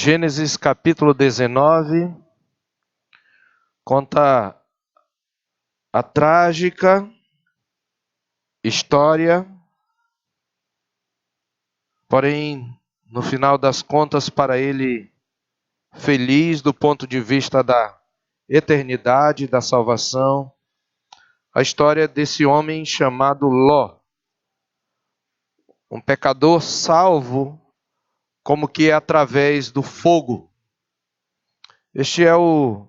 Gênesis capítulo 19 conta a trágica história, porém, no final das contas, para ele, feliz do ponto de vista da eternidade, da salvação, a história desse homem chamado Ló, um pecador salvo, como que é através do fogo. Este é o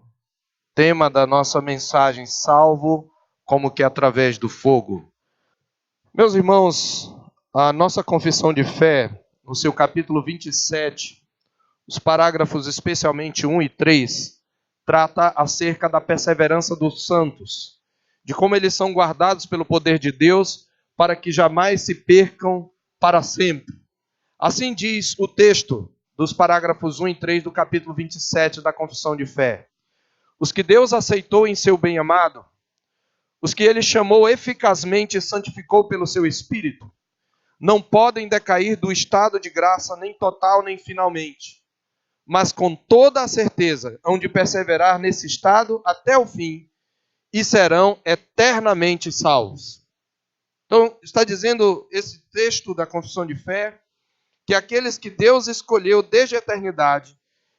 tema da nossa mensagem, salvo como que através do fogo. Meus irmãos, a nossa confissão de fé, no seu capítulo 27, os parágrafos especialmente 1 e 3, trata acerca da perseverança dos santos, de como eles são guardados pelo poder de Deus para que jamais se percam para sempre. Assim diz o texto dos parágrafos 1 e 3 do capítulo 27 da confissão de fé. Os que Deus aceitou em seu bem-amado, os que ele chamou eficazmente e santificou pelo seu Espírito, não podem decair do estado de graça nem total nem finalmente, mas com toda a certeza hão de perseverar nesse estado até o fim e serão eternamente salvos. Então, está dizendo esse texto da confissão de fé que aqueles que Deus escolheu desde a eternidade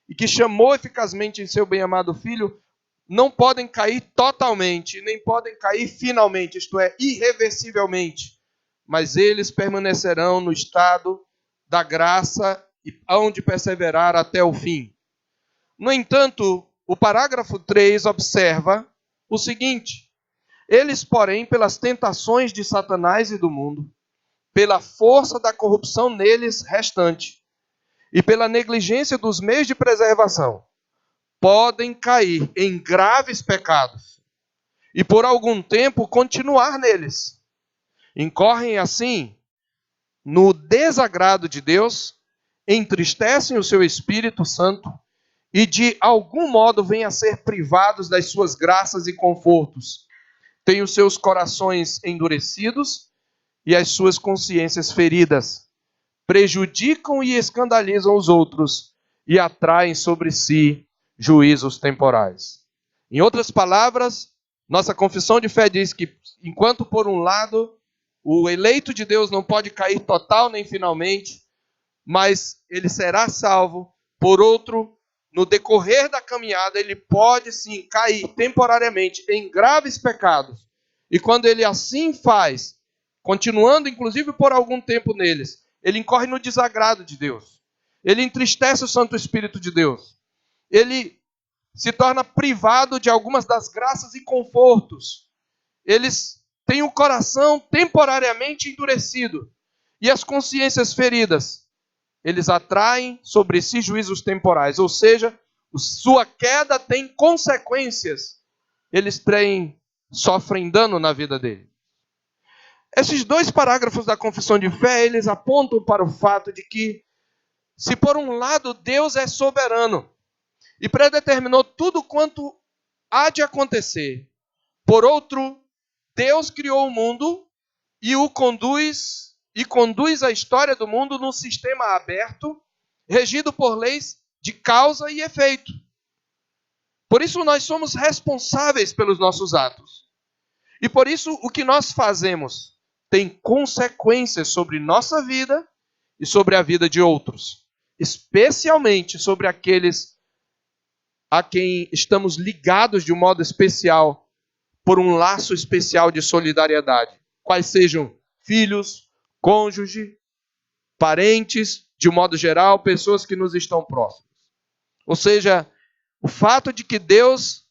e que chamou eficazmente em seu bem-amado Filho, não podem cair totalmente, nem podem cair finalmente, isto é, irreversivelmente, mas eles permanecerão no estado da graça e hão de perseverar até o fim. No entanto, o parágrafo 3 observa o seguinte: eles, porém, pelas tentações de Satanás e do mundo, pela força da corrupção neles restante e pela negligência dos meios de preservação, podem cair em graves pecados e por algum tempo continuar neles. Incorrem assim no desagrado de Deus, entristecem o seu Espírito Santo e de algum modo vêm a ser privados das suas graças e confortos. Têm os seus corações endurecidos e as suas consciências feridas. Prejudicam e escandalizam os outros e atraem sobre si juízos temporais. Em outras palavras, nossa confissão de fé diz que, enquanto por um lado, o eleito de Deus não pode cair total nem finalmente, mas ele será salvo, por outro, no decorrer da caminhada, ele pode sim cair temporariamente em graves pecados. E quando ele assim faz, continuando inclusive por algum tempo neles, ele incorre no desagrado de Deus. Ele entristece o Santo Espírito de Deus. Ele se torna privado de algumas das graças e confortos. Eles têm o coração temporariamente endurecido e as consciências feridas. Eles atraem sobre si juízos temporais, ou seja, sua queda tem consequências. Eles sofrem dano na vida dele. Esses dois parágrafos da confissão de fé, eles apontam para o fato de que, se por um lado Deus é soberano e predeterminou tudo quanto há de acontecer, por outro, Deus criou o mundo e conduz a história do mundo num sistema aberto, regido por leis de causa e efeito. Por isso nós somos responsáveis pelos nossos atos. E por isso o que nós fazemos tem consequências sobre nossa vida e sobre a vida de outros, especialmente sobre aqueles a quem estamos ligados de um modo especial por um laço especial de solidariedade, quais sejam filhos, cônjuge, parentes, de um modo geral, pessoas que nos estão próximas. Ou seja, o fato de que Deus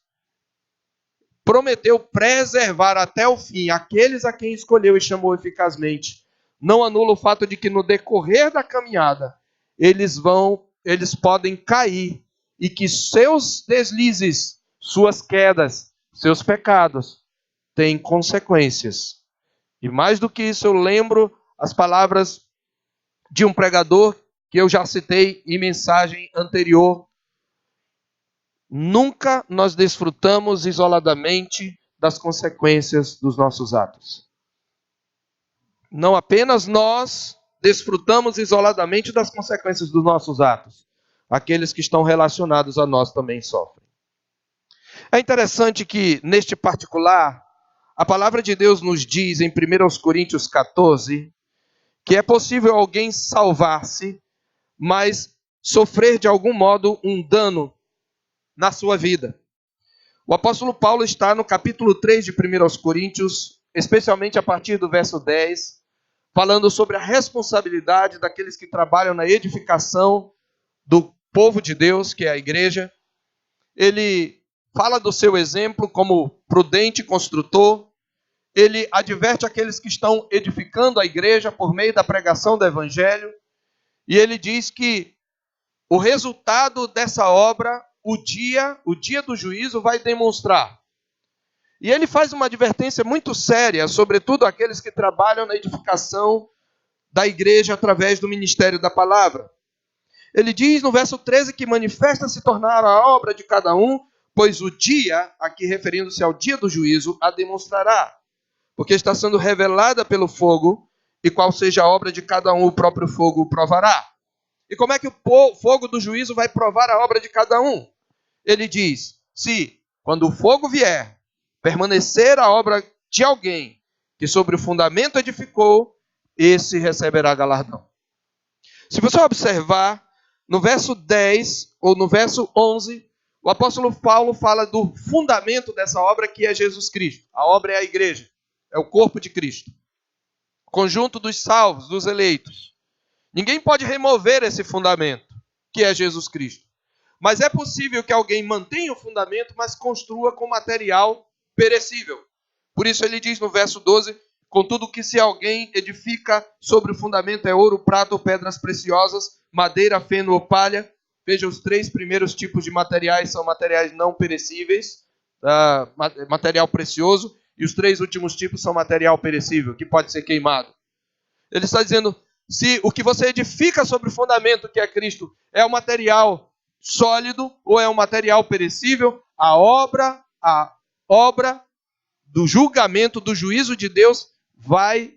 prometeu preservar até o fim aqueles a quem escolheu e chamou eficazmente, não anula o fato de que no decorrer da caminhada eles podem cair e que seus deslizes, suas quedas, seus pecados têm consequências. E mais do que isso, eu lembro as palavras de um pregador que eu já citei em mensagem anterior. Nunca nós desfrutamos isoladamente das consequências dos nossos atos. Não apenas nós desfrutamos isoladamente das consequências dos nossos atos, aqueles que estão relacionados a nós também sofrem. É interessante que, neste particular, a palavra de Deus nos diz em 1 Coríntios 14, que é possível alguém salvar-se, mas sofrer de algum modo um dano na sua vida. O apóstolo Paulo está no capítulo 3 de 1 Coríntios, especialmente a partir do verso 10, falando sobre a responsabilidade daqueles que trabalham na edificação do povo de Deus, que é a igreja. Ele fala do seu exemplo como prudente construtor. Ele adverte aqueles que estão edificando a igreja por meio da pregação do evangelho. E ele diz que o resultado dessa obra, o dia do juízo vai demonstrar. E ele faz uma advertência muito séria, sobretudo aqueles que trabalham na edificação da igreja através do ministério da palavra. Ele diz no verso 13 que manifesta se tornar a obra de cada um, pois o dia, aqui referindo-se ao dia do juízo, a demonstrará. Porque está sendo revelada pelo fogo, e qual seja a obra de cada um, o próprio fogo o provará. E como é que o fogo do juízo vai provar a obra de cada um? Ele diz, se, quando o fogo vier, permanecer a obra de alguém que sobre o fundamento edificou, esse receberá galardão. Se você observar, no verso 10 ou no verso 11, o apóstolo Paulo fala do fundamento dessa obra que é Jesus Cristo. A obra é a igreja, é o corpo de Cristo. Conjunto dos salvos, dos eleitos. Ninguém pode remover esse fundamento, que é Jesus Cristo. Mas é possível que alguém mantenha o fundamento, mas construa com material perecível. Por isso ele diz no verso 12, contudo que se alguém edifica sobre o fundamento é ouro, prata ou pedras preciosas, madeira, feno ou palha. Veja, os 3 primeiros tipos de materiais são materiais não perecíveis, material precioso, e os 3 últimos tipos são material perecível, que pode ser queimado. Ele está dizendo, se o que você edifica sobre o fundamento que é Cristo é um material sólido ou é um material perecível, a obra do julgamento, do juízo de Deus vai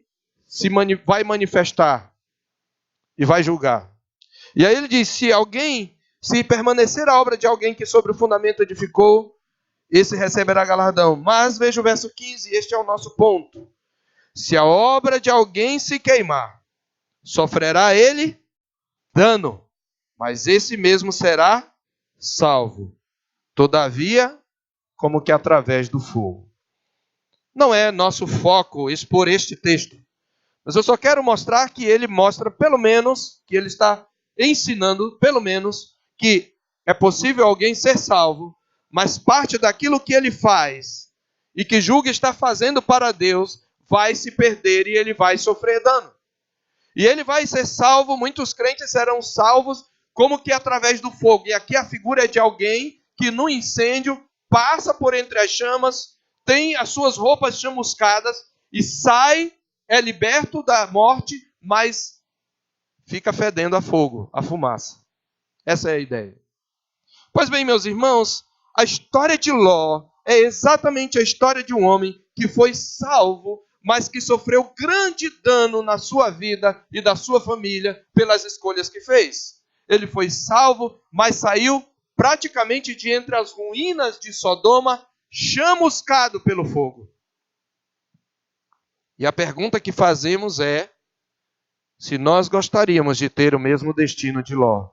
manifestar e vai julgar. E aí ele diz, se permanecer a obra de alguém que sobre o fundamento edificou, esse receberá galardão. Mas veja o verso 15, este é o nosso ponto. Se a obra de alguém se queimar, sofrerá ele dano, mas esse mesmo será salvo. Todavia, como que através do fogo. Não é nosso foco expor este texto, mas eu só quero mostrar que ele mostra, pelo menos, que ele está ensinando, pelo menos, que é possível alguém ser salvo, mas parte daquilo que ele faz e que julga estar fazendo para Deus vai se perder e ele vai sofrer dano. E ele vai ser salvo, muitos crentes serão salvos como que através do fogo. E aqui a figura é de alguém que no incêndio passa por entre as chamas, tem as suas roupas chamuscadas e sai, é liberto da morte, mas fica fedendo a fogo, a fumaça. Essa é a ideia. Pois bem, meus irmãos, a história de Ló é exatamente a história de um homem que foi salvo, mas que sofreu grande dano na sua vida e da sua família pelas escolhas que fez. Ele foi salvo, mas saiu praticamente de entre as ruínas de Sodoma, chamuscado pelo fogo. E a pergunta que fazemos é se nós gostaríamos de ter o mesmo destino de Ló.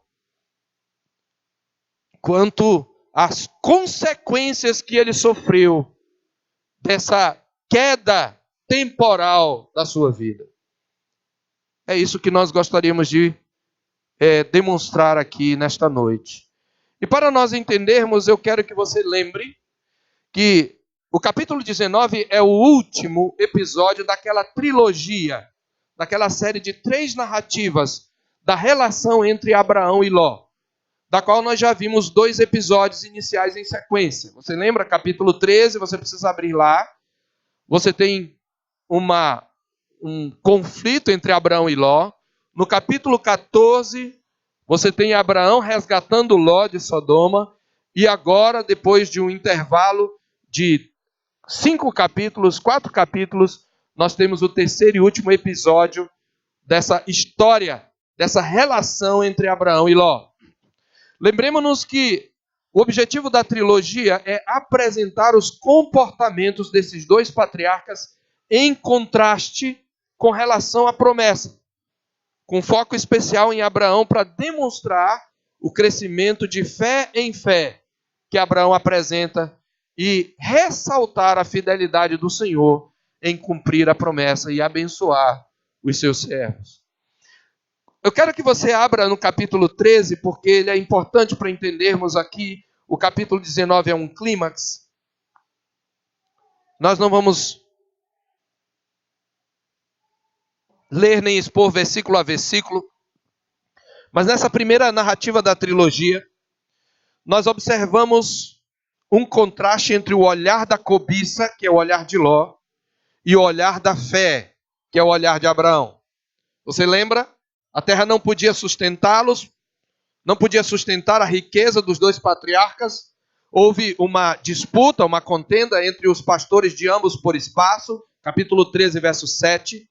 Quanto às consequências que ele sofreu dessa queda temporal da sua vida. É isso que nós gostaríamos de demonstrar aqui nesta noite. E para nós entendermos, eu quero que você lembre que o capítulo 19 é o último episódio daquela trilogia, daquela série de 3 narrativas da relação entre Abraão e Ló, da qual nós já vimos 2 episódios iniciais em sequência. Você lembra? Capítulo 13, você precisa abrir lá. Você tem um conflito entre Abraão e Ló. No capítulo 14, você tem Abraão resgatando Ló de Sodoma. E agora, depois de um intervalo de 5 capítulos, 4 capítulos, nós temos o terceiro e último episódio dessa história, dessa relação entre Abraão e Ló. Lembremos-nos que o objetivo da trilogia é apresentar os comportamentos desses dois patriarcas em contraste com relação à promessa, com foco especial em Abraão para demonstrar o crescimento de fé em fé que Abraão apresenta e ressaltar a fidelidade do Senhor em cumprir a promessa e abençoar os seus servos. Eu quero que você abra no capítulo 13, porque ele é importante para entendermos aqui. O capítulo 19 é um clímax. Nós não vamos ler nem expor versículo a versículo, mas nessa primeira narrativa da trilogia, nós observamos um contraste entre o olhar da cobiça, que é o olhar de Ló, e o olhar da fé, que é o olhar de Abraão. Você lembra? A terra não podia sustentá-los, não podia sustentar a riqueza dos dois patriarcas. Houve uma disputa, uma contenda entre os pastores de ambos por espaço, capítulo 13, verso 7.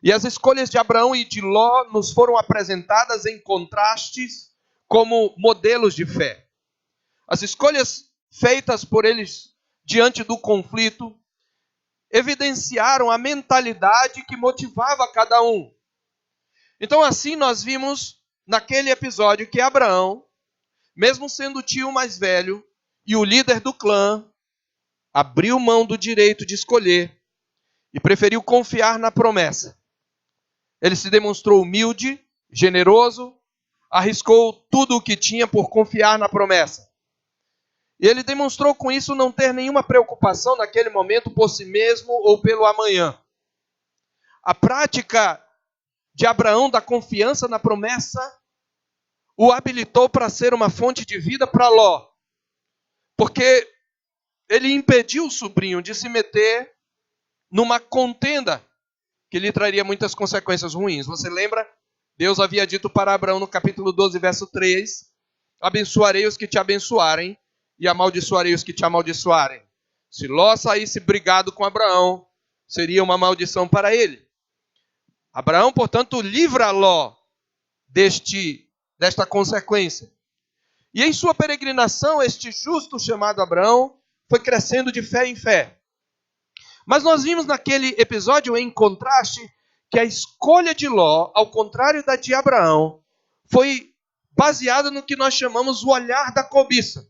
E as escolhas de Abraão e de Ló nos foram apresentadas em contrastes como modelos de fé. As escolhas feitas por eles diante do conflito evidenciaram a mentalidade que motivava cada um. Então, assim, nós vimos naquele episódio que Abraão, mesmo sendo o tio mais velho e o líder do clã, abriu mão do direito de escolher e preferiu confiar na promessa. Ele se demonstrou humilde, generoso, arriscou tudo o que tinha por confiar na promessa. E ele demonstrou com isso não ter nenhuma preocupação naquele momento por si mesmo ou pelo amanhã. A prática de Abraão da confiança na promessa o habilitou para ser uma fonte de vida para Ló. Porque ele impediu o sobrinho de se meter numa contenda que lhe traria muitas consequências ruins. Você lembra? Deus havia dito para Abraão no capítulo 12, verso 3, abençoarei os que te abençoarem e amaldiçoarei os que te amaldiçoarem. Se Ló saísse brigado com Abraão, seria uma maldição para ele. Abraão, portanto, livra Ló desta consequência. E em sua peregrinação, este justo chamado Abraão foi crescendo de fé em fé. Mas nós vimos naquele episódio, em contraste, que a escolha de Ló, ao contrário da de Abraão, foi baseada no que nós chamamos o olhar da cobiça.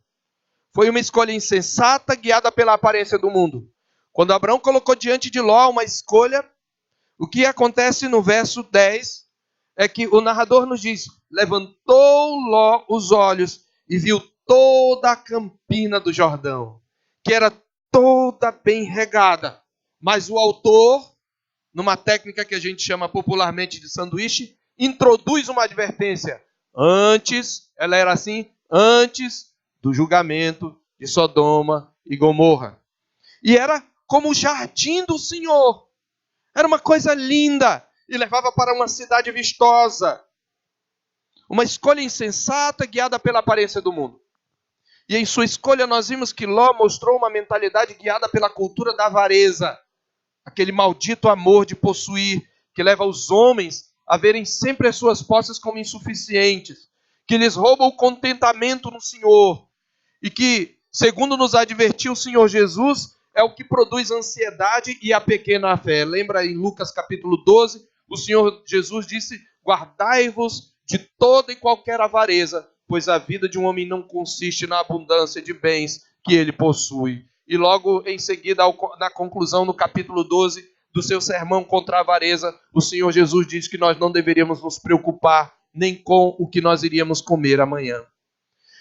Foi uma escolha insensata, guiada pela aparência do mundo. Quando Abraão colocou diante de Ló uma escolha, o que acontece no verso 10 é que o narrador nos diz: levantou Ló os olhos e viu toda a campina do Jordão, que era toda bem regada. Mas o autor, numa técnica que a gente chama popularmente de sanduíche, introduz uma advertência. Ela era assim, antes do julgamento de Sodoma e Gomorra. E era como o jardim do Senhor. Era uma coisa linda e levava para uma cidade vistosa. Uma escolha insensata guiada pela aparência do mundo. E em sua escolha nós vimos que Ló mostrou uma mentalidade guiada pela cultura da avareza. Aquele maldito amor de possuir que leva os homens a verem sempre as suas posses como insuficientes. Que lhes rouba o contentamento no Senhor. E que, segundo nos advertiu o Senhor Jesus, é o que produz ansiedade e a pequena fé. Lembra em Lucas capítulo 12, o Senhor Jesus disse: guardai-vos de toda e qualquer avareza, pois a vida de um homem não consiste na abundância de bens que ele possui. E logo em seguida, na conclusão, no capítulo 12 do seu sermão contra a avareza, o Senhor Jesus diz que nós não deveríamos nos preocupar nem com o que nós iríamos comer amanhã.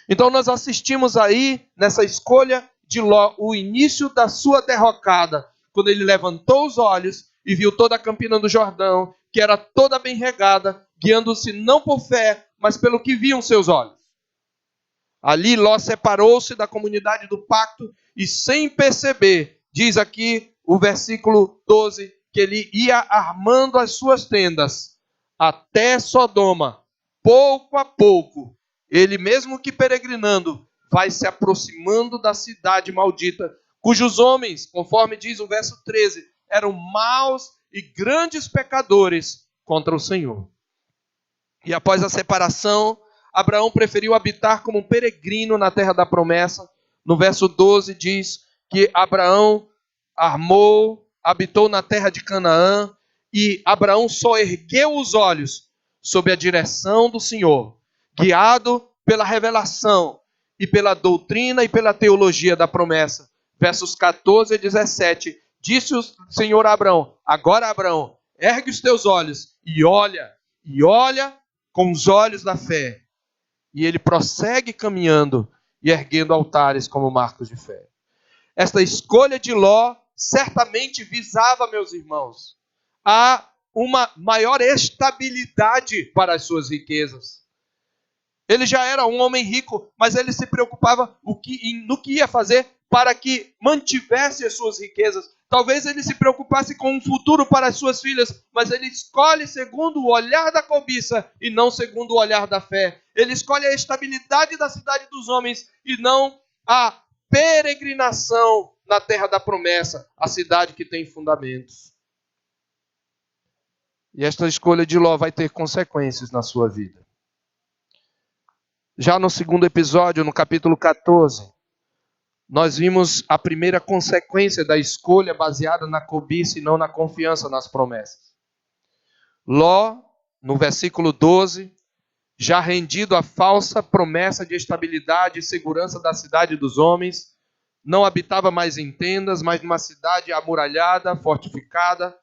Então nós assistimos aí, nessa escolha de Ló, o início da sua derrocada, quando ele levantou os olhos e viu toda a campina do Jordão, que era toda bem regada, guiando-se não por fé, mas pelo que viam seus olhos. Ali Ló separou-se da comunidade do pacto e, sem perceber, diz aqui o versículo 12, que ele ia armando as suas tendas até Sodoma, pouco a pouco. Ele, mesmo que peregrinando, vai se aproximando da cidade maldita, cujos homens, conforme diz o verso 13, eram maus e grandes pecadores contra o Senhor. E após a separação, Abraão preferiu habitar como um peregrino na terra da promessa. No verso 12 diz que Abraão habitou na terra de Canaã, e Abraão só ergueu os olhos sob a direção do Senhor, guiado pela revelação e pela doutrina e pela teologia da promessa. Versos 14 e 17, disse o Senhor a Abraão: agora, Abraão, ergue os teus olhos e olha com os olhos da fé. E ele prossegue caminhando e erguendo altares como marcos de fé. Esta escolha de Ló certamente visava, meus irmãos, a uma maior estabilidade para as suas riquezas. Ele já era um homem rico, mas ele se preocupava no que ia fazer para que mantivesse as suas riquezas. Talvez ele se preocupasse com um futuro para as suas filhas, mas ele escolhe segundo o olhar da cobiça e não segundo o olhar da fé. Ele escolhe a estabilidade da cidade dos homens e não a peregrinação na terra da promessa, a cidade que tem fundamentos. E esta escolha de Ló vai ter consequências na sua vida. Já no segundo episódio, no capítulo 14, nós vimos a primeira consequência da escolha baseada na cobiça e não na confiança nas promessas. Ló, no versículo 12, já rendido à falsa promessa de estabilidade e segurança da cidade dos homens, não habitava mais em tendas, mas numa cidade amuralhada, fortificada,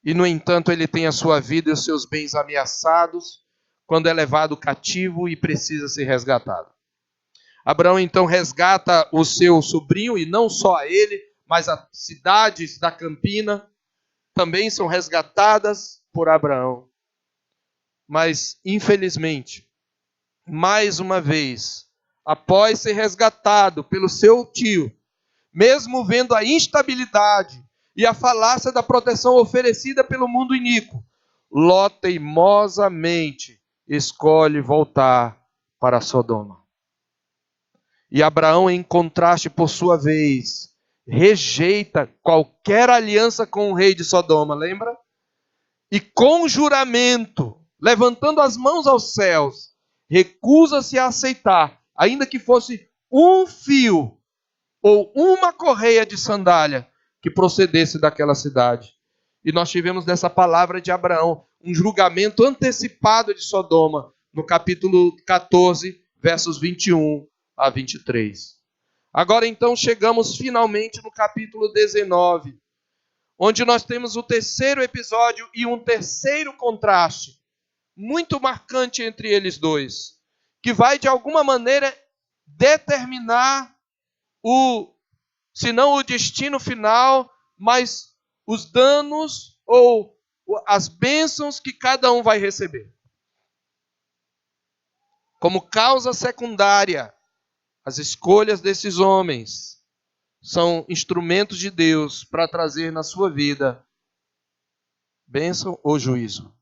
e no entanto ele tem a sua vida e os seus bens ameaçados, quando é levado cativo e precisa ser resgatado. Abraão então resgata o seu sobrinho, e não só a ele, mas as cidades da campina também são resgatadas por Abraão. Mas, infelizmente, mais uma vez, após ser resgatado pelo seu tio, mesmo vendo a instabilidade e a falácia da proteção oferecida pelo mundo iníquo, Ló teimosamente escolhe voltar para Sodoma. E Abraão, em contraste, por sua vez, rejeita qualquer aliança com o rei de Sodoma, lembra? E com juramento, levantando as mãos aos céus, recusa-se a aceitar, ainda que fosse um fio ou uma correia de sandália que procedesse daquela cidade. E nós tivemos nessa palavra de Abraão um julgamento antecipado de Sodoma, no capítulo 14, versos 21 a 23. Agora então chegamos finalmente no capítulo 19, onde nós temos o terceiro episódio e um terceiro contraste, muito marcante entre eles dois, que vai de alguma maneira determinar se não o destino final, mas os danos ou as bênçãos que cada um vai receber. Como causa secundária, as escolhas desses homens são instrumentos de Deus para trazer na sua vida bênção ou juízo.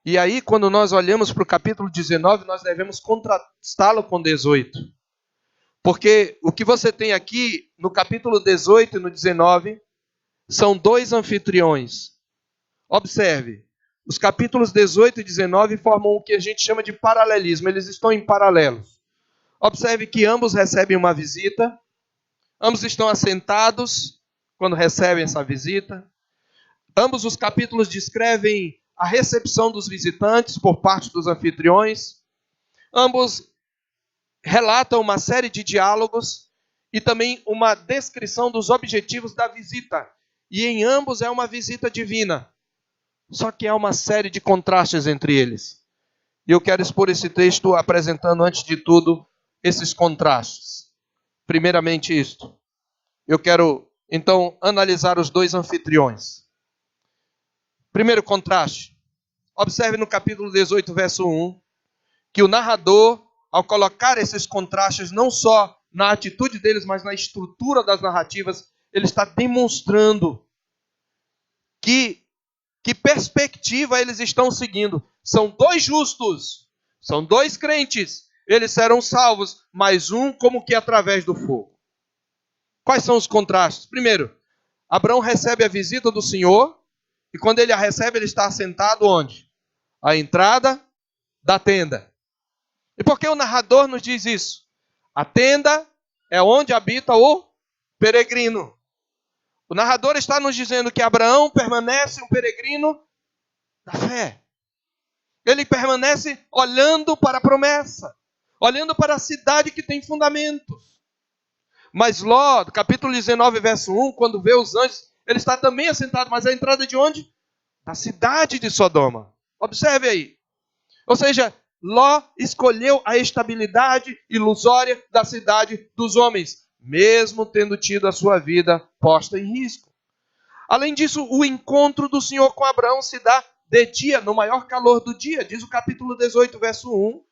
E aí, quando nós olhamos para o capítulo 19, nós devemos contrastá-lo com 18. Porque o que você tem aqui no capítulo 18 e no 19 são dois anfitriões. Observe, os capítulos 18 e 19 formam o que a gente chama de paralelismo, eles estão em paralelos. Observe que ambos recebem uma visita, ambos estão assentados quando recebem essa visita. Ambos os capítulos descrevem a recepção dos visitantes por parte dos anfitriões. Ambos relatam uma série de diálogos e também uma descrição dos objetivos da visita. E em ambos é uma visita divina. Só que há uma série de contrastes entre eles. E eu quero expor esse texto apresentando, antes de tudo, esses contrastes. Primeiramente isto. Eu quero, então, analisar os dois anfitriões. Primeiro contraste. Observe no capítulo 18, verso 1, que o narrador, ao colocar esses contrastes, não só na atitude deles, mas na estrutura das narrativas, ele está demonstrando que perspectiva eles estão seguindo. São dois justos, são dois crentes, eles serão salvos, mas um como que através do fogo. Quais são os contrastes? Primeiro, Abraão recebe a visita do Senhor, e quando ele a recebe, ele está assentado onde? À entrada da tenda. E por que o narrador nos diz isso? A tenda é onde habita o peregrino. O narrador está nos dizendo que Abraão permanece um peregrino da fé. Ele permanece olhando para a promessa, olhando para a cidade que tem fundamentos. Mas Ló, capítulo 19, verso 1, quando vê os anjos, ele está também assentado, mas a entrada de onde? Da cidade de Sodoma. Observe aí. Ou seja, Ló escolheu a estabilidade ilusória da cidade dos homens, mesmo tendo tido a sua vida posta em risco. Além disso, o encontro do Senhor com Abraão se dá de dia, no maior calor do dia, diz o capítulo 18, verso 1,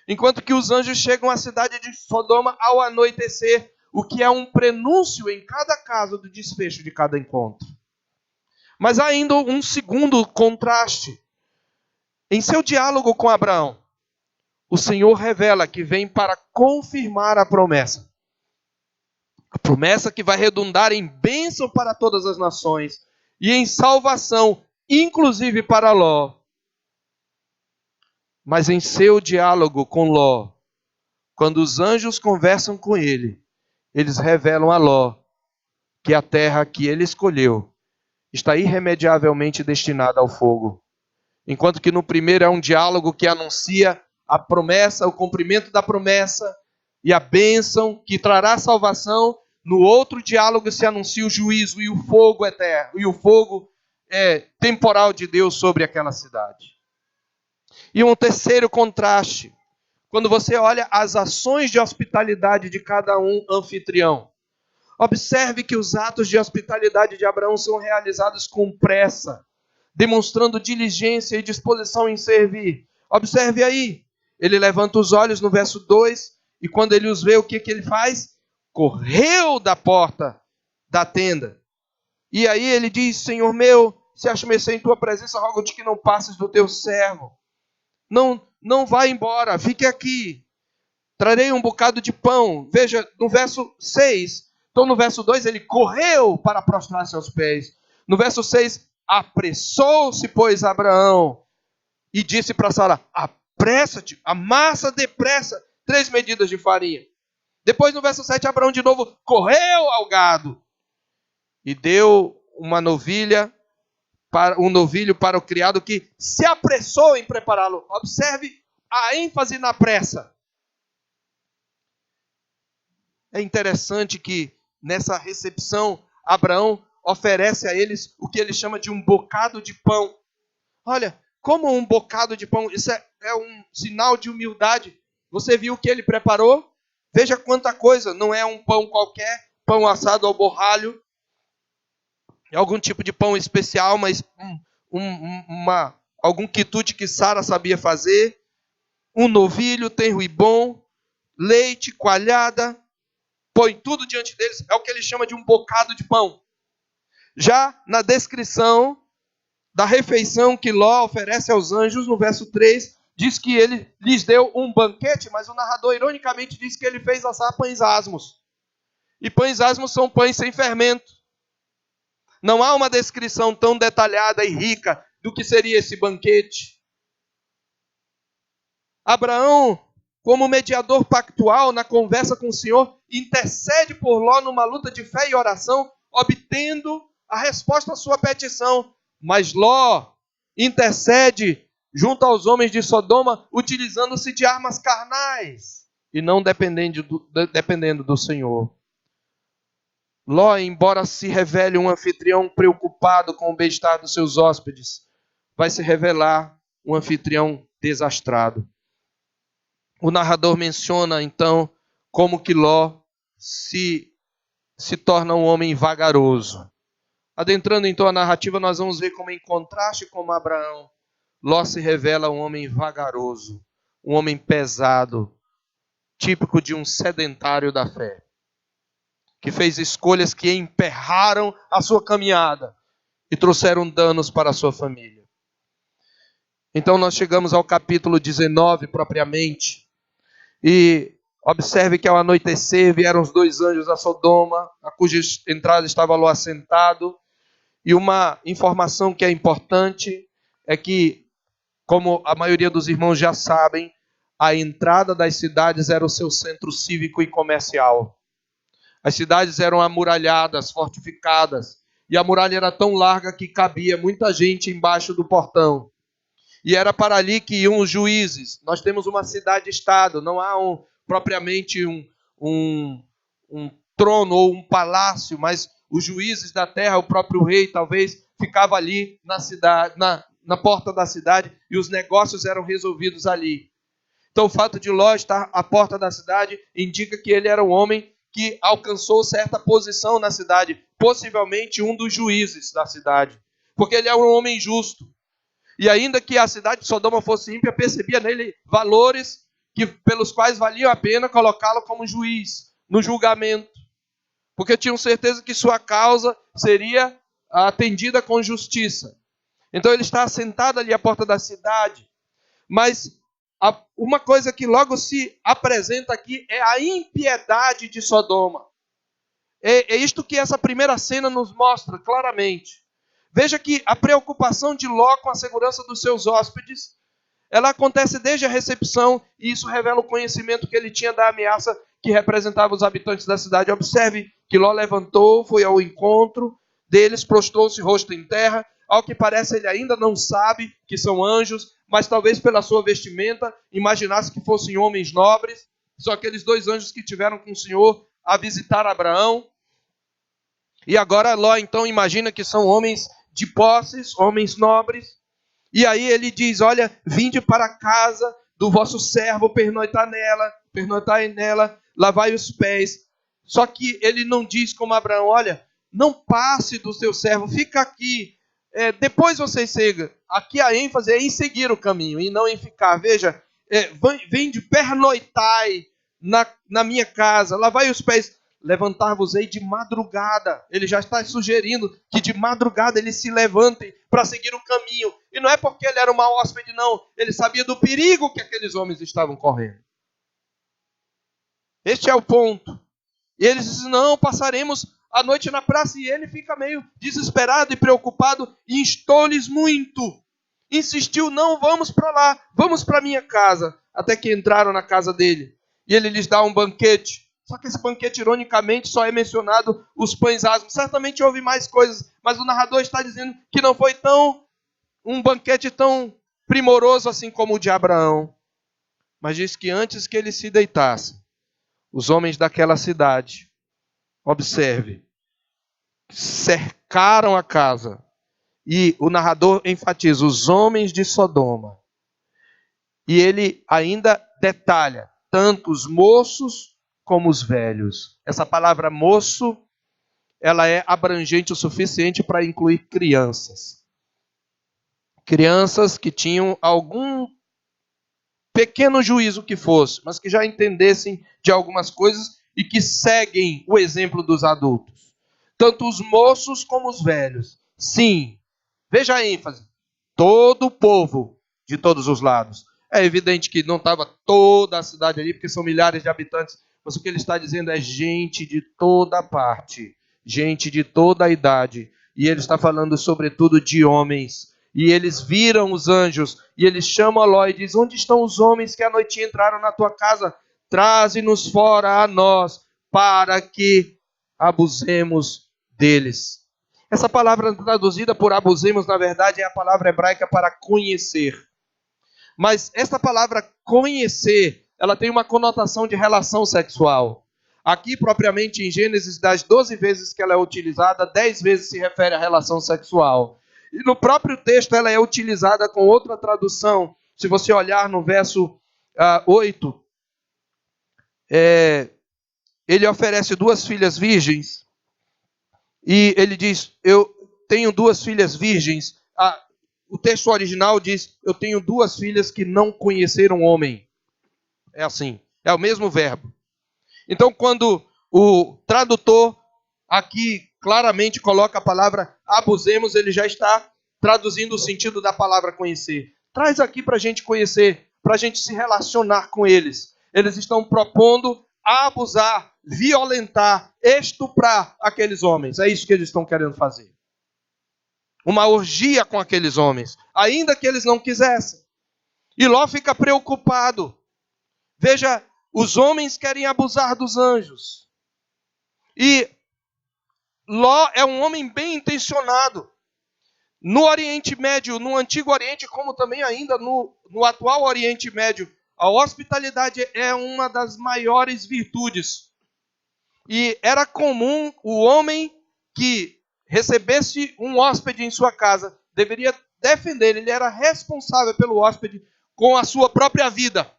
enquanto que os anjos chegam à cidade de Sodoma ao anoitecer, o que é um prenúncio em cada caso do desfecho de cada encontro. Mas há ainda um segundo contraste. Em seu diálogo com Abraão, o Senhor revela que vem para confirmar a promessa. A promessa que vai redundar em bênção para todas as nações e em salvação, inclusive para Ló. Mas em seu diálogo com Ló, quando os anjos conversam com ele, eles revelam a Ló que a terra que ele escolheu está irremediavelmente destinada ao fogo. Enquanto que no primeiro é um diálogo que anuncia a promessa, o cumprimento da promessa e a bênção que trará salvação, no outro diálogo se anuncia o juízo e o fogo eterno, e o fogo temporal de Deus sobre aquela cidade. E um terceiro contraste, quando você olha as ações de hospitalidade de cada um anfitrião. Observe que os atos de hospitalidade de Abraão são realizados com pressa, demonstrando diligência e disposição em servir. Observe aí, ele levanta os olhos no verso 2, e quando ele os vê, o que ele faz? Correu da porta da tenda. E aí ele diz: Senhor meu, se acho mercê em tua presença, rogo-te que não passes do teu servo. Não vá embora, fique aqui. Trarei um bocado de pão. Veja, no verso 6, então no verso 2 ele correu para prostrar-se aos pés. No verso 6, apressou-se, pois, Abraão e disse para Sara: apressa-te, amassa depressa 3 medidas de farinha. Depois no verso 7, Abraão de novo correu ao gado e deu um novilho para o criado que se apressou em prepará-lo. Observe a ênfase na pressa. É interessante que nessa recepção, Abraão oferece a eles o que ele chama de um bocado de pão. Olha, como um bocado de pão, isso é um sinal de humildade. Você viu o que ele preparou? Veja quanta coisa, não é um pão qualquer, pão assado ao borralho. É algum tipo de pão especial, mas algum quitute que Sara sabia fazer. Um novilho tenro e bom, leite, coalhada. Põe tudo diante deles, é o que ele chama de um bocado de pão. Já na descrição da refeição que Ló oferece aos anjos, no verso 3, diz que ele lhes deu um banquete, mas o narrador ironicamente diz que ele fez assar pães asmos. E pães asmos são pães sem fermento. Não há uma descrição tão detalhada e rica do que seria esse banquete. Abraão, como mediador pactual na conversa com o Senhor, intercede por Ló numa luta de fé e oração, obtendo a resposta à sua petição. Mas Ló intercede junto aos homens de Sodoma, utilizando-se de armas carnais e não dependendo do Senhor. Ló, embora se revele um anfitrião preocupado com o bem-estar dos seus hóspedes, vai se revelar um anfitrião desastrado. O narrador menciona, então, como que Ló se torna um homem vagaroso. Adentrando, então, a narrativa, nós vamos ver como, em contraste com Abraão, Ló se revela um homem vagaroso, um homem pesado, típico de um sedentário da fé, que fez escolhas que emperraram a sua caminhada e trouxeram danos para a sua família. Então nós chegamos ao capítulo 19 propriamente, e observe que ao anoitecer vieram os 2 anjos a Sodoma, a cuja entrada estava Ló assentado, e uma informação que é importante é que Como a maioria dos irmãos já sabem, a entrada das cidades era o seu centro cívico e comercial. As cidades eram amuralhadas, fortificadas, e a muralha era tão larga que cabia muita gente embaixo do portão. E era para ali que iam os juízes. Nós temos uma cidade-estado, não há propriamente um trono ou um palácio, mas os juízes da terra, o próprio rei, talvez, ficava ali na cidade, na porta da cidade, e os negócios eram resolvidos ali. Então, o fato de Ló estar à porta da cidade indica que ele era um homem que alcançou certa posição na cidade, possivelmente um dos juízes da cidade, porque ele era um homem justo. E ainda que a cidade de Sodoma fosse ímpia, percebia nele valores pelos quais valia a pena colocá-lo como juiz, no julgamento. Porque tinham certeza que sua causa seria atendida com justiça. Então ele está sentado ali à porta da cidade. Mas uma coisa que logo se apresenta aqui é a impiedade de Sodoma. É isto que essa primeira cena nos mostra claramente. Veja que a preocupação de Ló com a segurança dos seus hóspedes, ela acontece desde a recepção, e isso revela o conhecimento que ele tinha da ameaça que representava os habitantes da cidade. Observe que Ló levantou, foi ao encontro deles, prostrou-se rosto em terra. Ao que parece, ele ainda não sabe que são anjos, mas talvez pela sua vestimenta, imaginasse que fossem homens nobres. São aqueles dois anjos que tiveram com o Senhor a visitar Abraão. E agora Ló então imagina que são homens de posses, homens nobres. E aí ele diz, olha, vinde para a casa do vosso servo, pernoitai nela, lavai os pés. Só que ele não diz como Abraão, olha, não passe do seu servo, fica aqui, depois vocês seguem. Aqui a ênfase é em seguir o caminho e não em ficar. Veja, vinde, pernoitai na minha casa, lavai os pés. Levantar-vos-ei de madrugada. Ele já está sugerindo que de madrugada eles se levantem para seguir o caminho. E não é porque ele era um mau hóspede, não. Ele sabia do perigo que aqueles homens estavam correndo. Este é o ponto. E eles dizem, não, passaremos a noite na praça. E ele fica meio desesperado e preocupado e instou-lhes muito. Insistiu, não, vamos para lá, vamos para minha casa. Até que entraram na casa dele. E ele lhes dá um banquete. Só que esse banquete, ironicamente, só é mencionado os pães asmos. Certamente houve mais coisas, mas o narrador está dizendo que não foi um banquete tão primoroso assim como o de Abraão. Mas diz que antes que ele se deitasse, os homens daquela cidade, observe, cercaram a casa. E o narrador enfatiza, os homens de Sodoma. E ele ainda detalha, tanto os moços como os velhos. Essa palavra moço, ela é abrangente o suficiente para incluir crianças. Crianças que tinham algum pequeno juízo que fosse, mas que já entendessem de algumas coisas e que seguem o exemplo dos adultos. Tanto os moços como os velhos. Sim, veja a ênfase. Todo o povo de todos os lados. É evidente que não estava toda a cidade ali, porque são milhares de habitantes, mas o que ele está dizendo é gente de toda parte, gente de toda a idade. E ele está falando sobretudo de homens. E eles viram os anjos, e eles chamam a Ló e dizem, onde estão os homens que à noite entraram na tua casa? Traze-nos fora a nós, para que abusemos deles. Essa palavra traduzida por abusemos, na verdade, é a palavra hebraica para conhecer. Mas essa palavra conhecer, ela tem uma conotação de relação sexual. Aqui, propriamente em Gênesis, das 12 vezes que ela é utilizada, 10 vezes se refere à relação sexual. E no próprio texto ela é utilizada com outra tradução. Se você olhar no verso 8, ele oferece 2 filhas virgens. E ele diz, eu tenho 2 filhas virgens. O texto original diz, eu tenho 2 filhas que não conheceram homem. É assim, é o mesmo verbo. Então, quando o tradutor aqui claramente coloca a palavra abusemos, ele já está traduzindo o sentido da palavra conhecer. Traz aqui para a gente conhecer, para a gente se relacionar com eles. Eles estão propondo abusar, violentar, estuprar aqueles homens. É isso que eles estão querendo fazer. Uma orgia com aqueles homens, ainda que eles não quisessem. E Ló fica preocupado. Veja, os homens querem abusar dos anjos. E Ló é um homem bem intencionado. No Oriente Médio, no Antigo Oriente, como também ainda no atual Oriente Médio, a hospitalidade é uma das maiores virtudes. E era comum o homem que recebesse um hóspede em sua casa, deveria defender, ele era responsável pelo hóspede com a sua própria vida.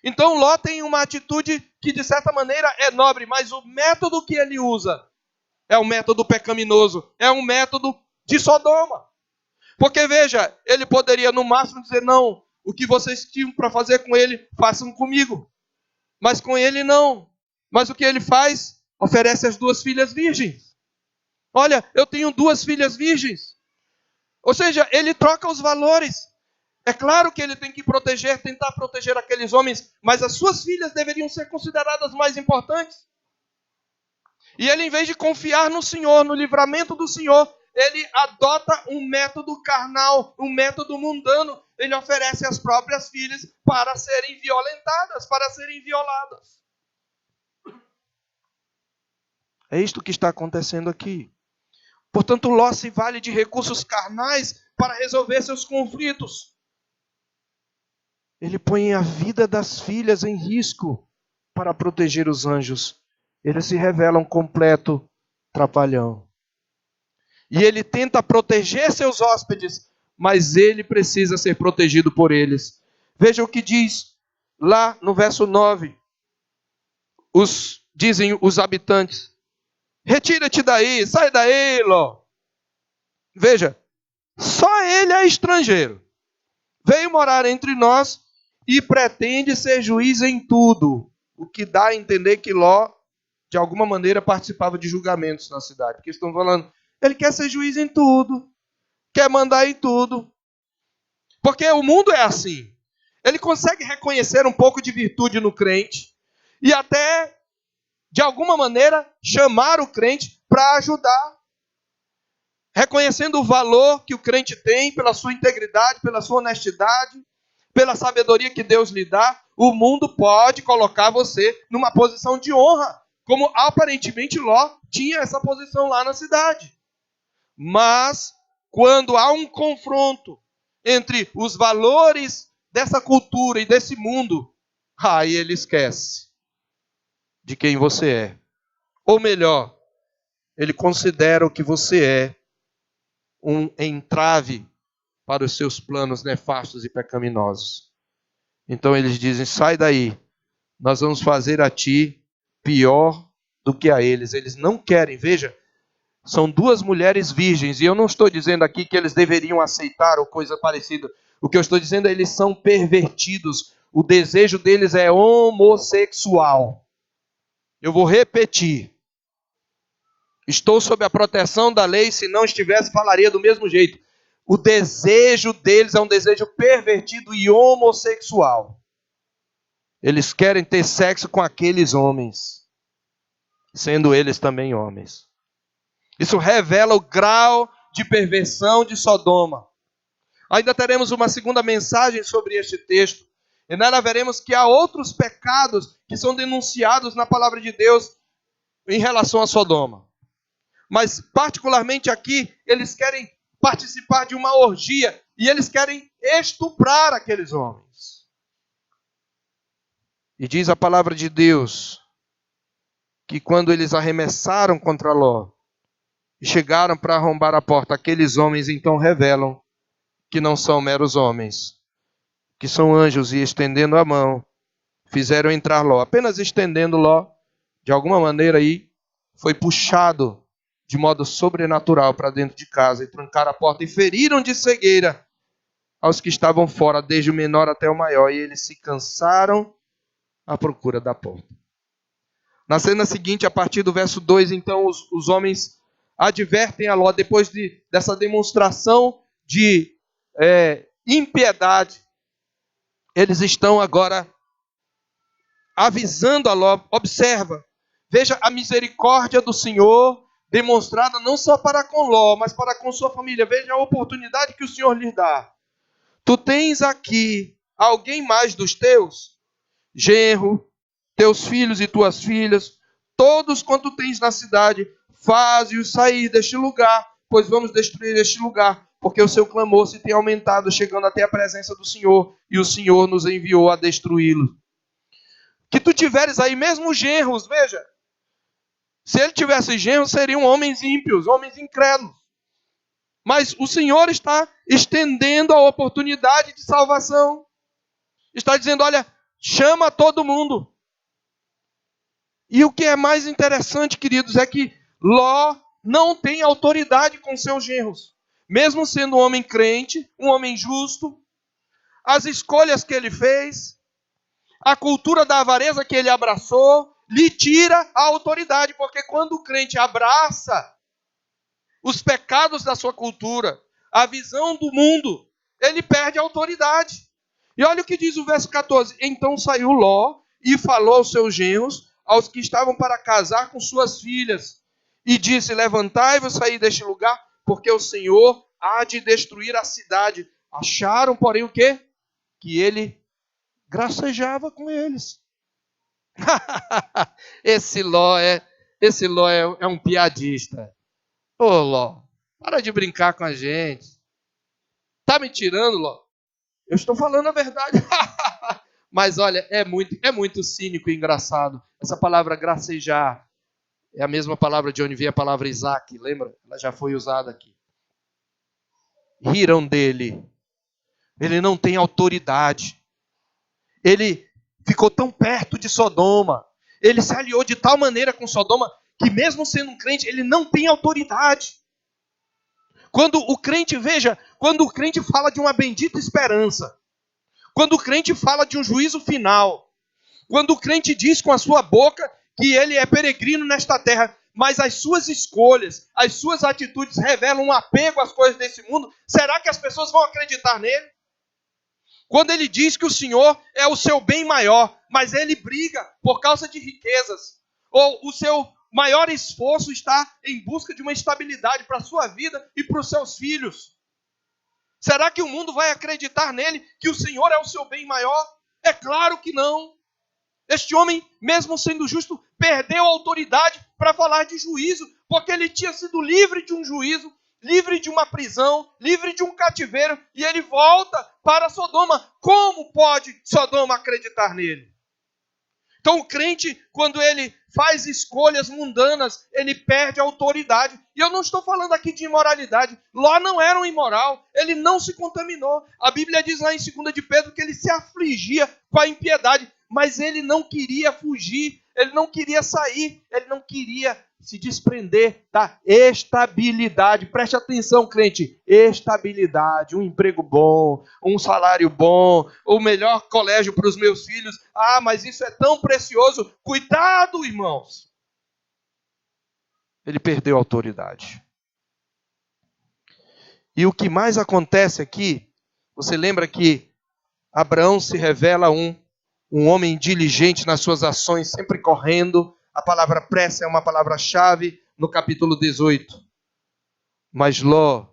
Então Ló tem uma atitude que de certa maneira é nobre, mas o método que ele usa é um método pecaminoso, é um método de Sodoma. Porque veja, ele poderia no máximo dizer, não, o que vocês tinham para fazer com ele, façam comigo. Mas com ele não. Mas o que ele faz? Oferece as 2 filhas virgens. Olha, eu tenho 2 filhas virgens. Ou seja, ele troca os valores. É claro que ele tem que proteger, tentar proteger aqueles homens, mas as suas filhas deveriam ser consideradas mais importantes. E ele, em vez de confiar no Senhor, no livramento do Senhor, ele adota um método carnal, um método mundano. Ele oferece as próprias filhas para serem violentadas, para serem violadas. É isto que está acontecendo aqui. Portanto, Ló se vale de recursos carnais para resolver seus conflitos. Ele põe a vida das filhas em risco para proteger os anjos. Ele se revela um completo trapalhão. E ele tenta proteger seus hóspedes, mas ele precisa ser protegido por eles. Veja o que diz lá no verso 9. Dizem os habitantes: retira-te daí, sai daí, Ló. Veja, só ele é estrangeiro. Veio morar entre nós e pretende ser juiz em tudo. O que dá a entender que Ló, de alguma maneira, participava de julgamentos na cidade. Porque estão falando, ele quer ser juiz em tudo, quer mandar em tudo. Porque o mundo é assim. Ele consegue reconhecer um pouco de virtude no crente e até, de alguma maneira, chamar o crente para ajudar. Reconhecendo o valor que o crente tem pela sua integridade, pela sua honestidade, pela sabedoria que Deus lhe dá, o mundo pode colocar você numa posição de honra, como aparentemente Ló tinha essa posição lá na cidade. Mas, quando há um confronto entre os valores dessa cultura e desse mundo, aí ele esquece de quem você é. Ou melhor, ele considera o que você é um entrave para os seus planos nefastos e pecaminosos. Então eles dizem, sai daí, nós vamos fazer a ti pior do que a eles. Eles não querem, veja, são 2 mulheres virgens, e eu não estou dizendo aqui que eles deveriam aceitar ou coisa parecida. O que eu estou dizendo é que eles são pervertidos. O desejo deles é homossexual. Eu vou repetir. Estou sob a proteção da lei, se não estivesse, falaria do mesmo jeito. O desejo deles é um desejo pervertido e homossexual. Eles querem ter sexo com aqueles homens, sendo eles também homens. Isso revela o grau de perversão de Sodoma. Ainda teremos uma segunda mensagem sobre este texto. E nela veremos que há outros pecados que são denunciados na palavra de Deus em relação a Sodoma. Mas particularmente aqui, eles querem participar de uma orgia e eles querem estuprar aqueles homens. E diz a palavra de Deus que quando eles arremessaram contra Ló e chegaram para arrombar a porta, aqueles homens então revelam que não são meros homens, que são anjos, e estendendo a mão, fizeram entrar Ló. Apenas estendendo Ló, de alguma maneira aí, foi puxado de modo sobrenatural para dentro de casa e trancaram a porta e feriram de cegueira aos que estavam fora, desde o menor até o maior, e eles se cansaram à procura da porta. Na cena seguinte, a partir do verso 2, então, os homens advertem a Ló, depois dessa demonstração de impiedade, eles estão agora avisando a Ló, observa, veja a misericórdia do Senhor demonstrada não só para com Ló, mas para com sua família. Veja a oportunidade que o Senhor lhes dá. Tu tens aqui alguém mais dos teus, genro, teus filhos e tuas filhas, todos quanto tens na cidade, faze-os sair deste lugar, pois vamos destruir este lugar, porque o seu clamor se tem aumentado, chegando até a presença do Senhor, e o Senhor nos enviou a destruí-lo. Que tu tiveres aí mesmo genros, veja, se ele tivesse genros, seriam homens ímpios, homens incrédulos. Mas o Senhor está estendendo a oportunidade de salvação. Está dizendo, olha, chama todo mundo. E o que é mais interessante, queridos, é que Ló não tem autoridade com seus genros. Mesmo sendo um homem crente, um homem justo, as escolhas que ele fez, a cultura da avareza que ele abraçou, lhe tira a autoridade. Porque quando o crente abraça os pecados da sua cultura, a visão do mundo, ele perde a autoridade. E olha o que diz o verso 14. Então saiu Ló e falou aos seus genros, aos que estavam para casar com suas filhas, e disse, levantai-vos, saí deste lugar, porque o Senhor há de destruir a cidade. Acharam, porém, o quê? Que ele gracejava com eles. Esse Ló é um piadista. Ô Ló, para de brincar com a gente. Tá me tirando, Ló? Eu estou falando a verdade. Mas olha, é muito cínico e engraçado. Essa palavra gracejar é a mesma palavra de onde vem a palavra Isaac, lembra? Ela já foi usada aqui. Riram dele. Ele não tem autoridade. Ele ficou tão perto de Sodoma. Ele se aliou de tal maneira com Sodoma que mesmo sendo um crente, ele não tem autoridade. Quando o crente fala de uma bendita esperança, quando o crente fala de um juízo final, quando o crente diz com a sua boca que ele é peregrino nesta terra, mas as suas escolhas, as suas atitudes revelam um apego às coisas desse mundo, será que as pessoas vão acreditar nele? Quando ele diz que o Senhor é o seu bem maior, mas ele briga por causa de riquezas, ou o seu maior esforço está em busca de uma estabilidade para a sua vida e para os seus filhos, será que o mundo vai acreditar nele que o Senhor é o seu bem maior? É claro que não. Este homem, mesmo sendo justo, perdeu a autoridade para falar de juízo, porque ele tinha sido livre de um juízo, livre de uma prisão, livre de um cativeiro, e ele volta para Sodoma. Como pode Sodoma acreditar nele? Então o crente, quando ele faz escolhas mundanas, ele perde a autoridade. E eu não estou falando aqui de imoralidade. Ló não era um imoral, ele não se contaminou. A Bíblia diz lá em 2 de Pedro que ele se afligia com a impiedade, mas ele não queria fugir, ele não queria sair, ele não queria se desprender da estabilidade. Preste atenção, crente, estabilidade, um emprego bom, um salário bom, o melhor colégio para os meus filhos. Ah, mas isso é tão precioso. Cuidado, irmãos. Ele perdeu a autoridade. E o que mais acontece aqui, você lembra que Abraão se revela um homem diligente nas suas ações, sempre correndo. A palavra pressa é uma palavra-chave no capítulo 18. Mas Ló,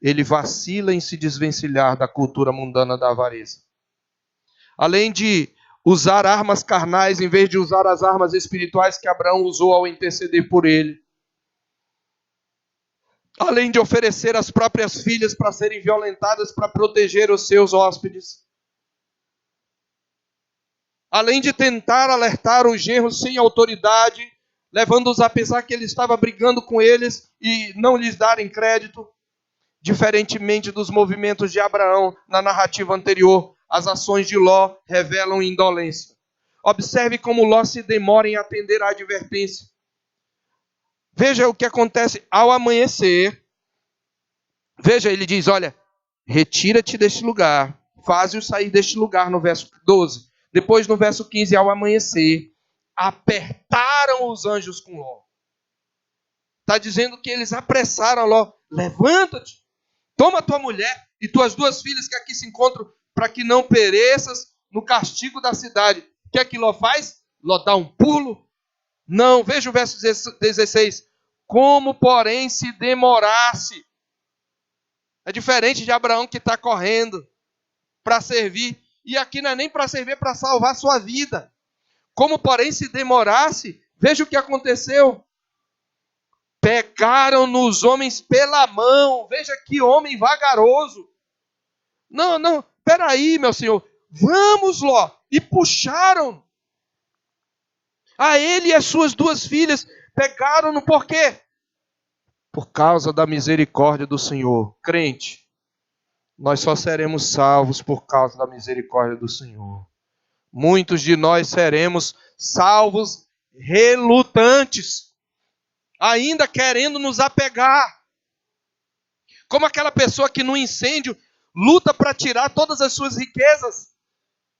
ele vacila em se desvencilhar da cultura mundana da avareza. Além de usar armas carnais em vez de usar as armas espirituais que Abraão usou ao interceder por ele. Além de oferecer as próprias filhas para serem violentadas para proteger os seus hóspedes. Além de tentar alertar os genros sem autoridade, levando-os a pensar que ele estava brigando com eles e não lhes darem crédito. Diferentemente dos movimentos de Abraão na narrativa anterior, as ações de Ló revelam indolência. Observe como Ló se demora em atender à advertência. Veja o que acontece ao amanhecer. Veja, ele diz, olha, retira-te deste lugar, faze-o sair deste lugar, no verso 12. Depois, no verso 15, ao amanhecer, apertaram os anjos com Ló. Está dizendo que eles apressaram Ló. Levanta-te, toma tua mulher e tuas 2 filhas que aqui se encontram, para que não pereças no castigo da cidade. O que é que Ló faz? Ló dá um pulo? Não, veja o verso 16. Como, porém, se demorasse. É diferente de Abraão que está correndo para servir. e aqui não é nem para servir para salvar a sua vida. Como, porém, se demorasse, veja o que aconteceu. Pegaram nos homens pela mão. Veja que homem vagaroso. Não, peraí, meu senhor. Vamos, Ló. E puxaram. A ele e as suas 2 filhas pegaram-no por quê? Por causa da misericórdia do Senhor. Crente, nós só seremos salvos por causa da misericórdia do Senhor. Muitos de nós seremos salvos relutantes, ainda querendo nos apegar. Como aquela pessoa que no incêndio luta para tirar todas as suas riquezas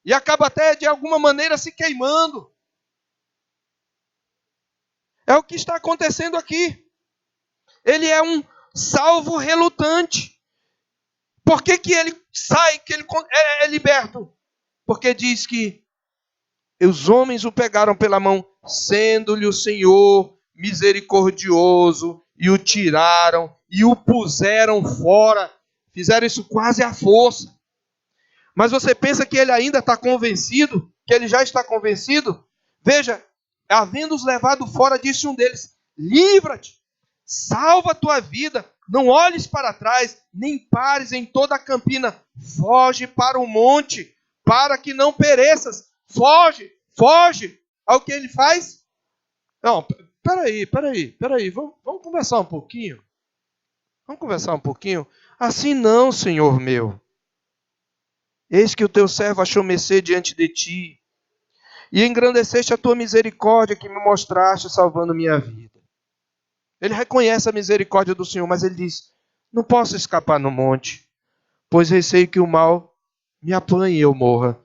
e acaba até de alguma maneira se queimando. É o que está acontecendo aqui. Ele é um salvo relutante. Por que ele sai, que ele é liberto? Porque diz que os homens o pegaram pela mão, sendo-lhe o Senhor misericordioso, e o tiraram, e o puseram fora. Fizeram isso quase à força. Mas você pensa que ele ainda está convencido? Que ele já está convencido? Veja, havendo-os levado fora, disse um deles: livra-te, salva a tua vida, não olhes para trás, nem pares em toda a campina, foge para o monte, para que não pereças. Foge. Ao que ele faz? Não, peraí, vamos conversar um pouquinho. Assim não, Senhor meu. Eis que o teu servo achou mercê diante de ti, e engrandeceste a tua misericórdia que me mostraste, salvando minha vida. Ele reconhece a misericórdia do Senhor, mas ele diz: não posso escapar no monte, pois receio que o mal me apanhe e eu morra.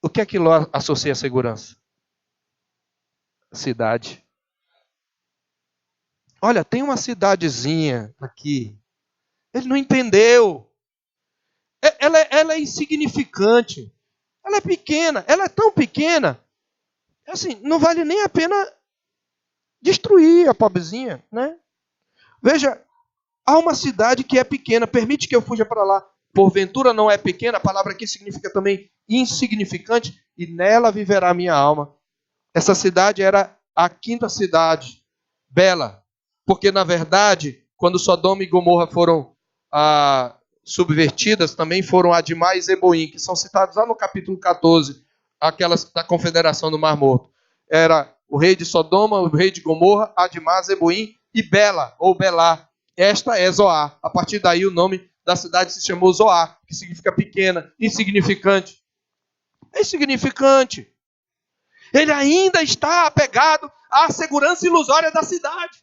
O que é que Ló associa a segurança? Cidade. Olha, tem uma cidadezinha aqui. Ele não entendeu. Ela é insignificante. Ela é pequena. Ela é tão pequena. Assim, não vale nem a pena destruir a pobrezinha, né? Veja, há uma cidade que é pequena. Permite que eu fuja para lá. Porventura não é pequena. A palavra aqui significa também insignificante. E nela viverá a minha alma. Essa cidade era a 5ª cidade. Bela. Porque, na verdade, quando Sodoma e Gomorra foram subvertidas, também foram Admá e Zeboim, que são citados lá no capítulo 14, aquelas da confederação do Mar Morto. Era o rei de Sodoma, o rei de Gomorra, Admá, Zeboim e Bela, ou Belá. Esta é Zoar. A partir daí o nome da cidade se chamou Zoar, que significa pequena, insignificante. É insignificante. Ele ainda está apegado à segurança ilusória da cidade.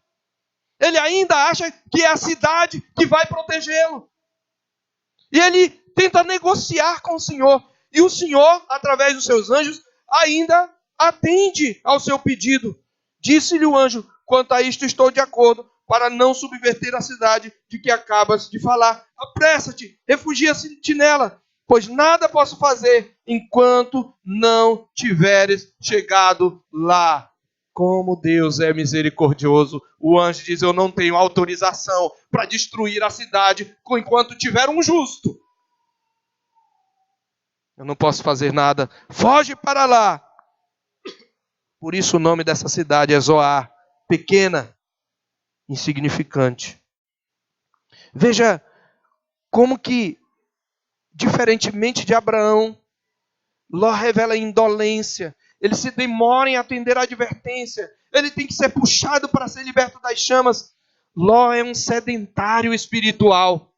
Ele ainda acha que é a cidade que vai protegê-lo. E ele tenta negociar com o Senhor. E o Senhor, através dos seus anjos, ainda atende ao seu pedido. Disse-lhe o anjo: quanto a isto estou de acordo, para não subverter a cidade de que acabas de falar. Apressa-te, refugia-te nela, pois nada posso fazer enquanto não tiveres chegado lá. Como Deus é misericordioso. O anjo diz: eu não tenho autorização para destruir a cidade enquanto tiver um justo. Eu não posso fazer nada. Foge para lá. Por isso o nome dessa cidade é Zoar. Pequena, insignificante. Veja como que, diferentemente de Abraão, Ló revela indolência. Ele se demora em atender a advertência. Ele tem que ser puxado para ser liberto das chamas. Ló é um sedentário espiritual.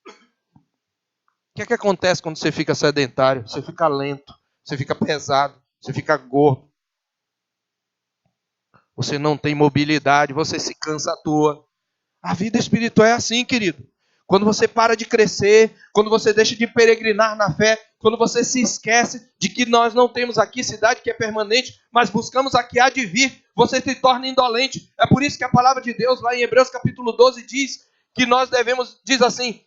O que é que acontece quando você fica sedentário? Você fica lento, você fica pesado, você fica gordo. Você não tem mobilidade, você se cansa à toa. A vida espiritual é assim, querido. Quando você para de crescer, quando você deixa de peregrinar na fé, quando você se esquece de que nós não temos aqui cidade que é permanente, mas buscamos a que há de vir, você se torna indolente. É por isso que a palavra de Deus, lá em Hebreus capítulo 12, diz que nós devemos, diz assim,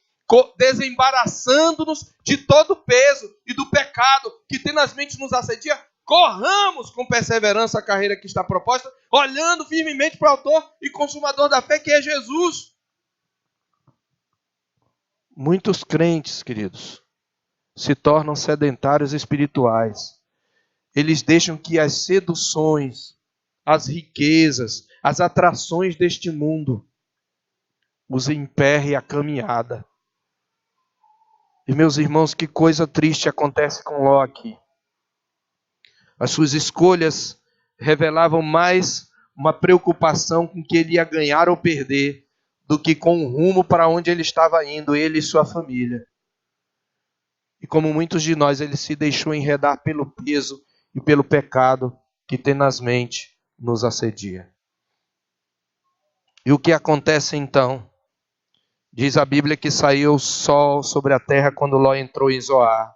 desembaraçando-nos de todo o peso e do pecado que tenazmente nos assedia, corramos com perseverança a carreira que está proposta, olhando firmemente para o autor e consumador da fé, que é Jesus. Muitos crentes, queridos, se tornam sedentários espirituais. Eles deixam que as seduções, as riquezas, as atrações deste mundo os emperrem a caminhada. E meus irmãos, que coisa triste acontece com Ló aqui. As suas escolhas revelavam mais uma preocupação com que ele ia ganhar ou perder do que com o rumo para onde ele estava indo, ele e sua família. E como muitos de nós, ele se deixou enredar pelo peso e pelo pecado que tenazmente nos assedia. E o que acontece então? Diz a Bíblia que saiu o sol sobre a terra quando Ló entrou em Zoar.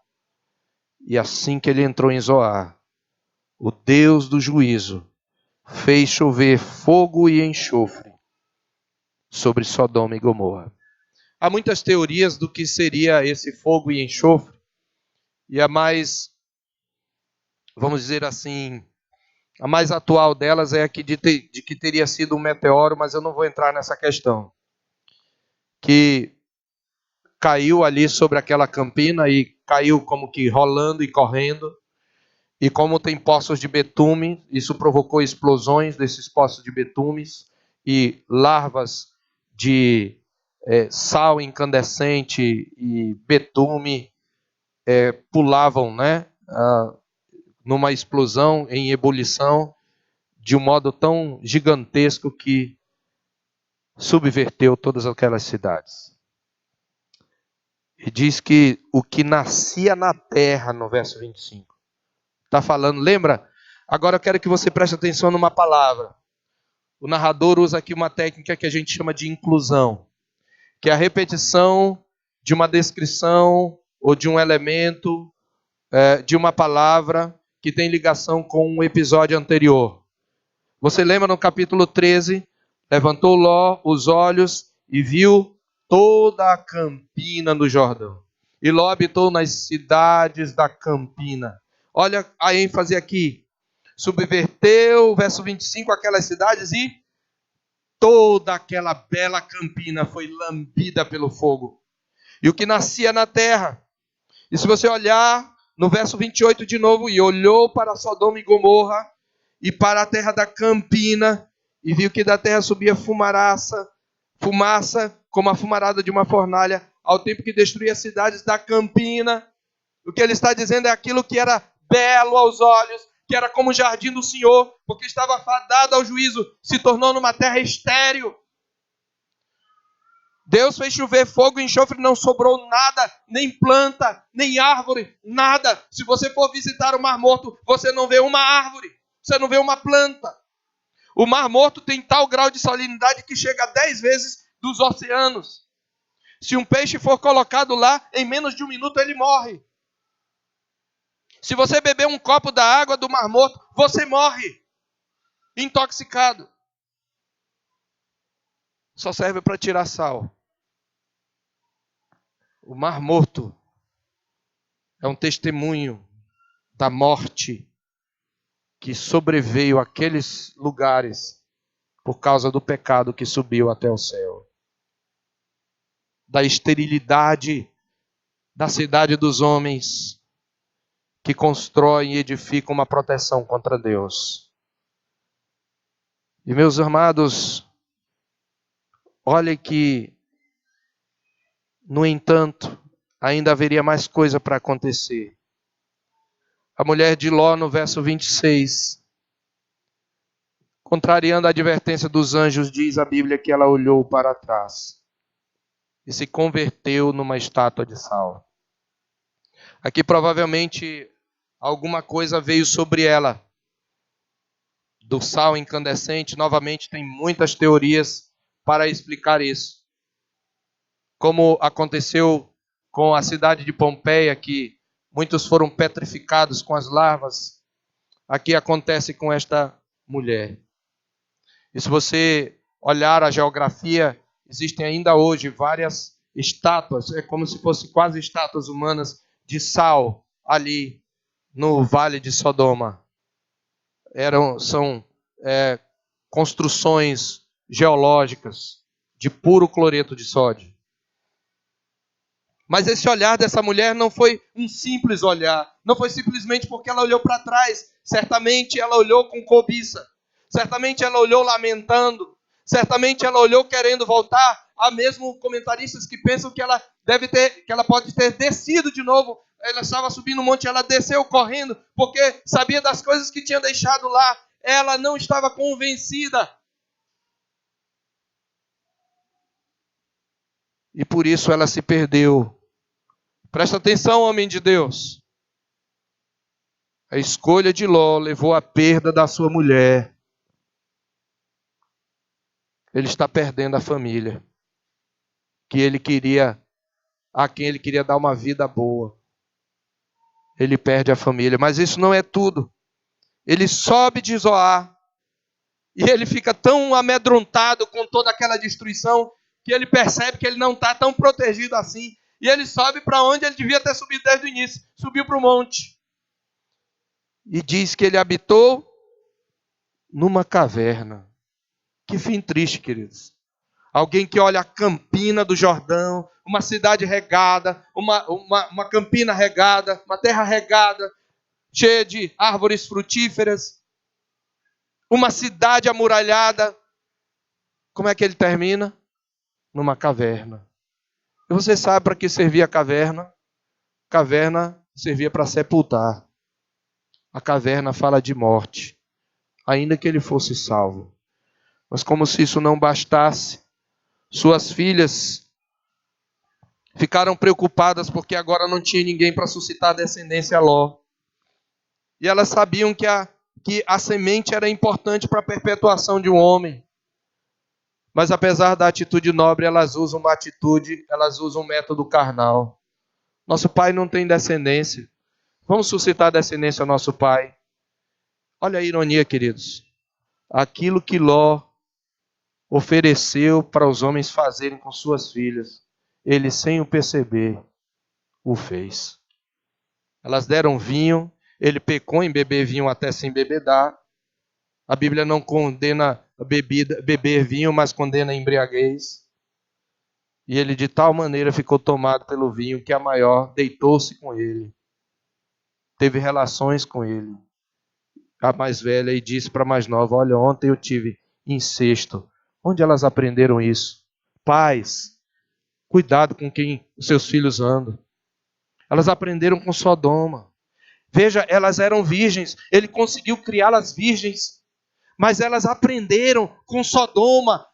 E assim que ele entrou em Zoar, o Deus do juízo fez chover fogo e enxofre sobre Sodoma e Gomorra. Há muitas teorias do que seria esse fogo e enxofre. E a mais, vamos dizer assim, a mais atual delas é a de que teria sido um meteoro, mas eu não vou entrar nessa questão. Que caiu ali sobre aquela campina e caiu como que rolando e correndo. E como tem poços de betume, isso provocou explosões desses poços de betumes e larvas de sal incandescente e betume pulavam, né, numa explosão em ebulição de um modo tão gigantesco que subverteu todas aquelas cidades. E diz que o que nascia na terra, no verso 25, está falando, lembra? Agora eu quero que você preste atenção numa palavra. O narrador usa aqui uma técnica que a gente chama de inclusão, que é a repetição de uma descrição ou de um elemento, de uma palavra que tem ligação com um episódio anterior. Você lembra no capítulo 13? Levantou Ló os olhos e viu toda a campina do Jordão. E Ló habitou nas cidades da campina. Olha a ênfase aqui. Subverteu, verso 25, aquelas cidades e toda aquela bela campina foi lambida pelo fogo. E o que nascia na terra. E se você olhar no verso 28 de novo, e olhou para Sodoma e Gomorra e para a terra da campina, e viu que da terra subia fumaça como a fumarada de uma fornalha, ao tempo que destruía as cidades da campina. O que ele está dizendo é aquilo que era belo aos olhos, que era como o jardim do Senhor, porque estava fadado ao juízo, se tornou numa terra estéril. Deus fez chover fogo e enxofre, não sobrou nada, nem planta, nem árvore, nada. Se você for visitar o Mar Morto, você não vê uma árvore, você não vê uma planta. O Mar Morto tem tal grau de salinidade que chega a 10 vezes dos oceanos. Se um peixe for colocado lá, em menos de um minuto ele morre. Se você beber um copo da água do Mar Morto, você morre, intoxicado. Só serve para tirar sal. O Mar Morto é um testemunho da morte que sobreveio àqueles lugares por causa do pecado que subiu até o céu. Da esterilidade da cidade dos homens que constroem e edificam uma proteção contra Deus. E meus amados, olhem que, no entanto, ainda haveria mais coisa para acontecer. A mulher de Ló, no verso 26, contrariando a advertência dos anjos, diz a Bíblia que ela olhou para trás e se converteu numa estátua de sal. Aqui provavelmente alguma coisa veio sobre ela, do sal incandescente. Novamente tem muitas teorias para explicar isso. Como aconteceu com a cidade de Pompeia, que muitos foram petrificados com as larvas, aqui acontece com esta mulher. E se você olhar a geografia, existem ainda hoje várias estátuas, é como se fossem quase estátuas humanas de sal ali no Vale de Sodoma. São construções geológicas de puro cloreto de sódio. Mas esse olhar dessa mulher não foi um simples olhar. Não foi simplesmente porque ela olhou para trás. Certamente ela olhou com cobiça. Certamente ela olhou lamentando. Certamente ela olhou querendo voltar. Há mesmo comentaristas que pensam que ela pode ter descido de novo. Ela estava subindo um monte, ela desceu correndo, porque sabia das coisas que tinha deixado lá. Ela não estava convencida. E por isso ela se perdeu. Presta atenção, homem de Deus. A escolha de Ló levou à perda da sua mulher. Ele está perdendo a família a quem ele queria dar uma vida boa. Ele perde a família, mas isso não é tudo. Ele sobe de Zoar e ele fica tão amedrontado com toda aquela destruição que ele percebe que ele não está tão protegido assim. E ele sobe para onde ele devia ter subido desde o início. Subiu para o monte. E diz que ele habitou numa caverna. Que fim triste, queridos. Alguém que olha a campina do Jordão, uma cidade regada, uma campina regada, uma terra regada, cheia de árvores frutíferas, uma cidade amuralhada. Como é que ele termina? Numa caverna. E você sabe para que servia a caverna? Caverna servia para sepultar. A caverna fala de morte, ainda que ele fosse salvo. Mas como se isso não bastasse, suas filhas ficaram preocupadas porque agora não tinha ninguém para suscitar descendência a Ló. E elas sabiam que a semente era importante para a perpetuação de um homem. Mas apesar da atitude nobre, elas usam um método carnal. Nosso pai não tem descendência. Vamos suscitar descendência ao nosso pai. Olha a ironia, queridos. Aquilo que Ló ofereceu para os homens fazerem com suas filhas, ele, sem o perceber, o fez. Elas deram vinho, ele pecou em beber vinho até se embebedar. A Bíblia não condena beber vinho, mas condena a embriaguez. E ele de tal maneira ficou tomado pelo vinho que a maior deitou-se com ele. Teve relações com ele. A mais velha e disse para a mais nova: olha, ontem eu tive incesto. Onde elas aprenderam isso? Pais, cuidado com quem os seus filhos andam. Elas aprenderam com Sodoma. Veja, elas eram virgens. Ele conseguiu criá-las virgens. Mas elas aprenderam com Sodoma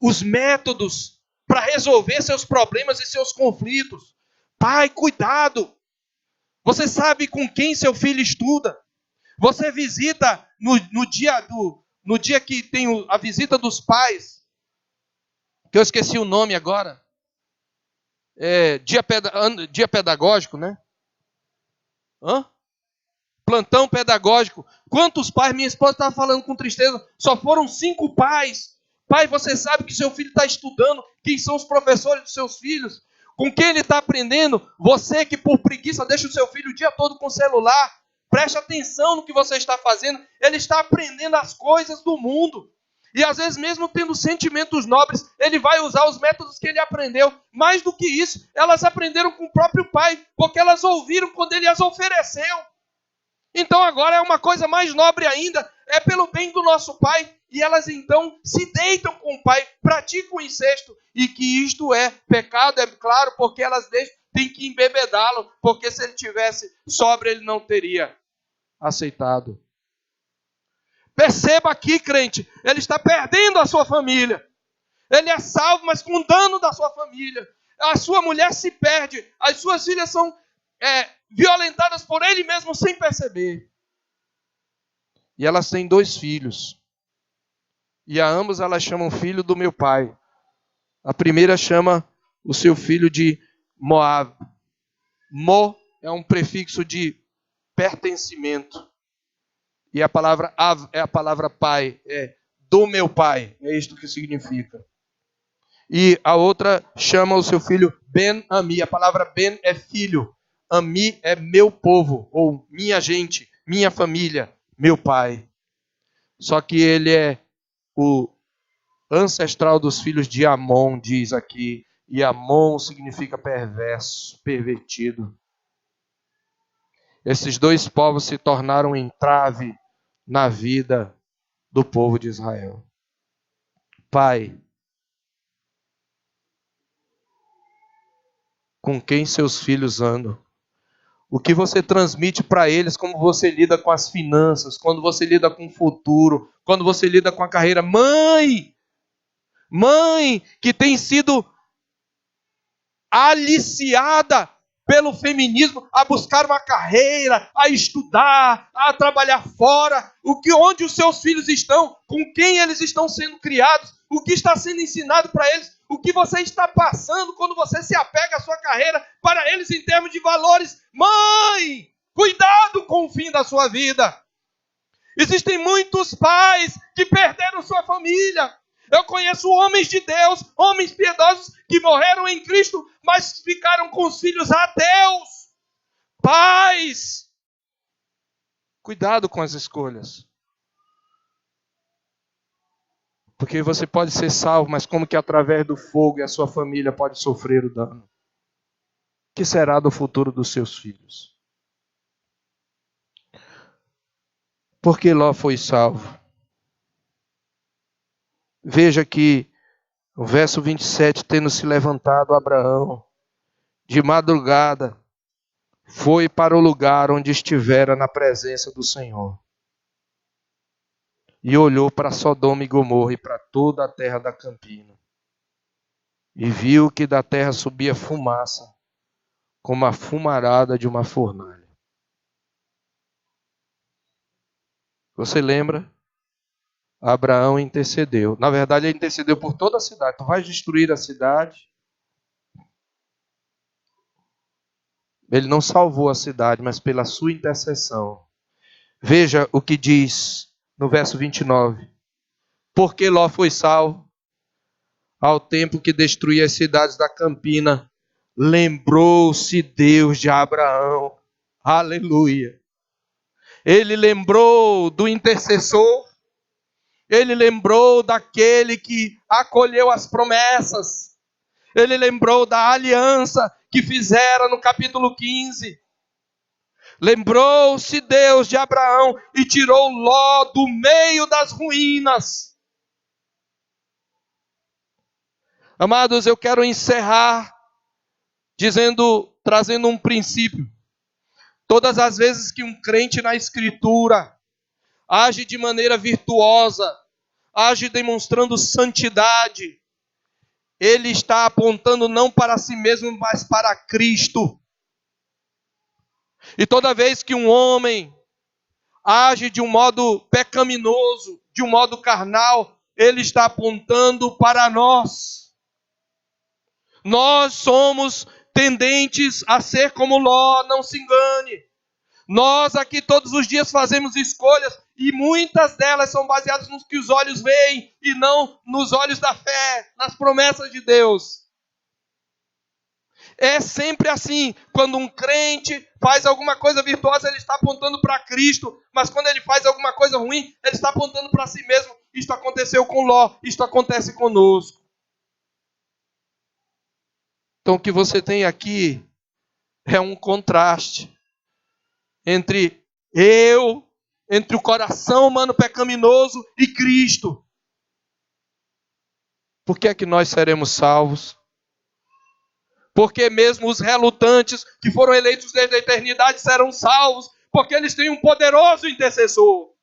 os métodos para resolver seus problemas e seus conflitos. Pai, cuidado. Você sabe com quem seu filho estuda. Você visita no dia que tem a visita dos pais, que eu esqueci o nome agora. Dia pedagógico, né? Plantão pedagógico. Quantos pais? Minha esposa estava falando com tristeza. Só foram 5 pais. Pai, você sabe que seu filho está estudando. Quem são os professores dos seus filhos? Com quem ele está aprendendo? Você que por preguiça deixa o seu filho o dia todo com o celular. Preste atenção no que você está fazendo. Ele está aprendendo as coisas do mundo. E às vezes, mesmo tendo sentimentos nobres, ele vai usar os métodos que ele aprendeu. Mais do que isso, elas aprenderam com o próprio pai, porque elas ouviram quando ele as ofereceu. Então agora é uma coisa mais nobre ainda, é pelo bem do nosso pai. E elas então se deitam com o pai, praticam o incesto. E que isto é pecado, é claro, porque elas têm que embebedá-lo, porque se ele tivesse sóbrio, ele não teria aceitado. Perceba aqui, crente, ele está perdendo a sua família. Ele é salvo, mas com dano da sua família. A sua mulher se perde, as suas filhas são violentadas por ele mesmo sem perceber. E elas têm 2 filhos. E a ambos elas chamam filho do meu pai. A primeira chama o seu filho de Moab. Mo é um prefixo de pertencimento. E a palavra Av é a palavra pai, é do meu pai. É isto que significa. E a outra chama o seu filho Ben-Ami. A palavra Ben é filho. Ami é meu povo, ou minha gente, minha família, meu pai. Só que ele é o ancestral dos filhos de Amon, diz aqui. e Amon significa perverso, pervertido. Esses dois povos se tornaram um entrave na vida do povo de Israel. Pai, com quem seus filhos andam? O que você transmite para eles, como você lida com as finanças, quando você lida com o futuro, quando você lida com a carreira. Mãe que tem sido aliciada pelo feminismo a buscar uma carreira, a estudar, a trabalhar fora. Onde os seus filhos estão? Com quem eles estão sendo criados? O que está sendo ensinado para eles? O que você está passando quando você se apega à sua carreira para eles em termos de valores? Mãe, cuidado com o fim da sua vida. Existem muitos pais que perderam sua família. Eu conheço homens de Deus, homens piedosos que morreram em Cristo, mas ficaram com os filhos ateus. Pais, cuidado com as escolhas. Porque você pode ser salvo, mas como que através do fogo e a sua família pode sofrer o dano? O que será do futuro dos seus filhos? Por que Ló foi salvo? Veja que o verso 27, tendo se levantado Abraão, de madrugada, foi para o lugar onde estivera na presença do Senhor. E olhou para Sodoma e Gomorra e para toda a terra da campina. E viu que da terra subia fumaça, como a fumarada de uma fornalha. Você lembra? Abraão intercedeu. Na verdade, ele intercedeu por toda a cidade. Tu vais destruir a cidade. Ele não salvou a cidade, mas pela sua intercessão. Veja o que diz no verso 29. Porque Ló foi salvo, ao tempo que destruía as cidades da campina, lembrou-se Deus de Abraão. Aleluia. Ele lembrou do intercessor. Ele lembrou daquele que acolheu as promessas. Ele lembrou da aliança que fizera no capítulo 15. Lembrou-se Deus de Abraão e tirou Ló do meio das ruínas. Amados, eu quero encerrar trazendo um princípio. Todas as vezes que um crente na Escritura age de maneira virtuosa, age demonstrando santidade, ele está apontando não para si mesmo, mas para Cristo. E toda vez que um homem age de um modo pecaminoso, de um modo carnal, ele está apontando para nós. Nós somos tendentes a ser como Ló, não se engane. Nós aqui todos os dias fazemos escolhas e muitas delas são baseadas no que os olhos veem e não nos olhos da fé, nas promessas de Deus. É sempre assim, quando um crente faz alguma coisa virtuosa, ele está apontando para Cristo, mas quando ele faz alguma coisa ruim, ele está apontando para si mesmo. Isto aconteceu com Ló, isto acontece conosco. Então o que você tem aqui é um contraste entre o coração humano pecaminoso e Cristo. Por que é que nós seremos salvos? Porque mesmo os relutantes que foram eleitos desde a eternidade serão salvos, porque eles têm um poderoso intercessor.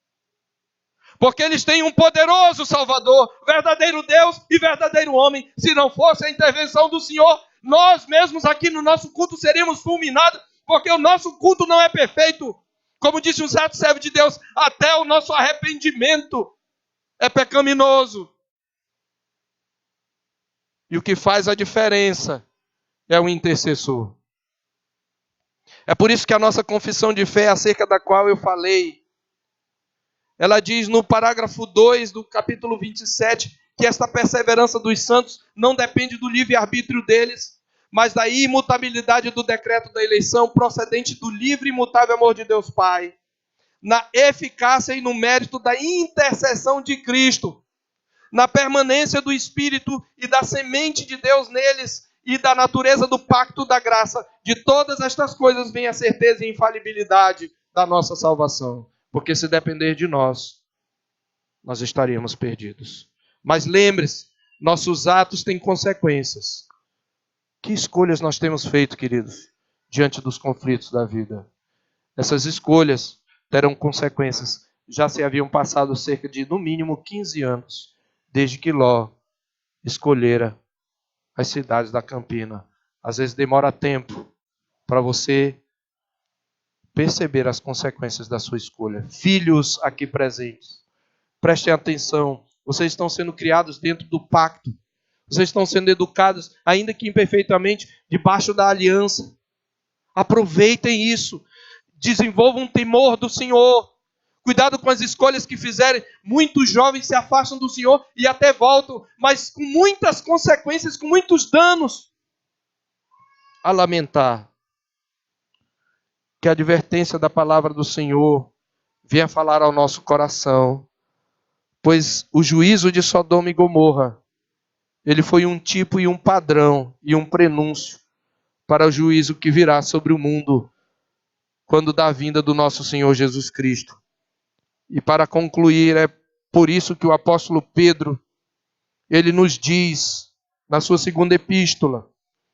Porque eles têm um poderoso Salvador, verdadeiro Deus e verdadeiro homem. Se não fosse a intervenção do Senhor, nós mesmos aqui no nosso culto seríamos fulminados, porque o nosso culto não é perfeito. Como disse um certo servo de Deus, até o nosso arrependimento é pecaminoso. E o que faz a diferença é o intercessor. É por isso que a nossa confissão de fé, acerca da qual eu falei, ela diz no parágrafo 2 do capítulo 27, que esta perseverança dos santos não depende do livre-arbítrio deles, mas da imutabilidade do decreto da eleição, procedente do livre e imutável amor de Deus Pai, na eficácia e no mérito da intercessão de Cristo, na permanência do Espírito e da semente de Deus neles, e da natureza do pacto da graça. De todas estas coisas vem a certeza e infalibilidade da nossa salvação. Porque se depender de nós estaríamos perdidos. Mas lembre-se, nossos atos têm consequências. Que escolhas nós temos feito, queridos, diante dos conflitos da vida? Essas escolhas terão consequências. Já se haviam passado cerca de, no mínimo, 15 anos, desde que Ló escolhera as cidades da campina. Às vezes demora tempo para você perceber as consequências da sua escolha. Filhos aqui presentes, prestem atenção. Vocês estão sendo criados dentro do pacto. Vocês estão sendo educados, ainda que imperfeitamente, debaixo da aliança. Aproveitem isso. Desenvolvam um temor do Senhor. Cuidado com as escolhas que fizerem. Muitos jovens se afastam do Senhor e até voltam, mas com muitas consequências, com muitos danos. A lamentar. Que a advertência da palavra do Senhor venha falar ao nosso coração. Pois o juízo de Sodoma e Gomorra, ele foi um tipo e um padrão e um prenúncio para o juízo que virá sobre o mundo quando da vinda do nosso Senhor Jesus Cristo. E para concluir, é por isso que o apóstolo Pedro, ele nos diz, na sua segunda epístola,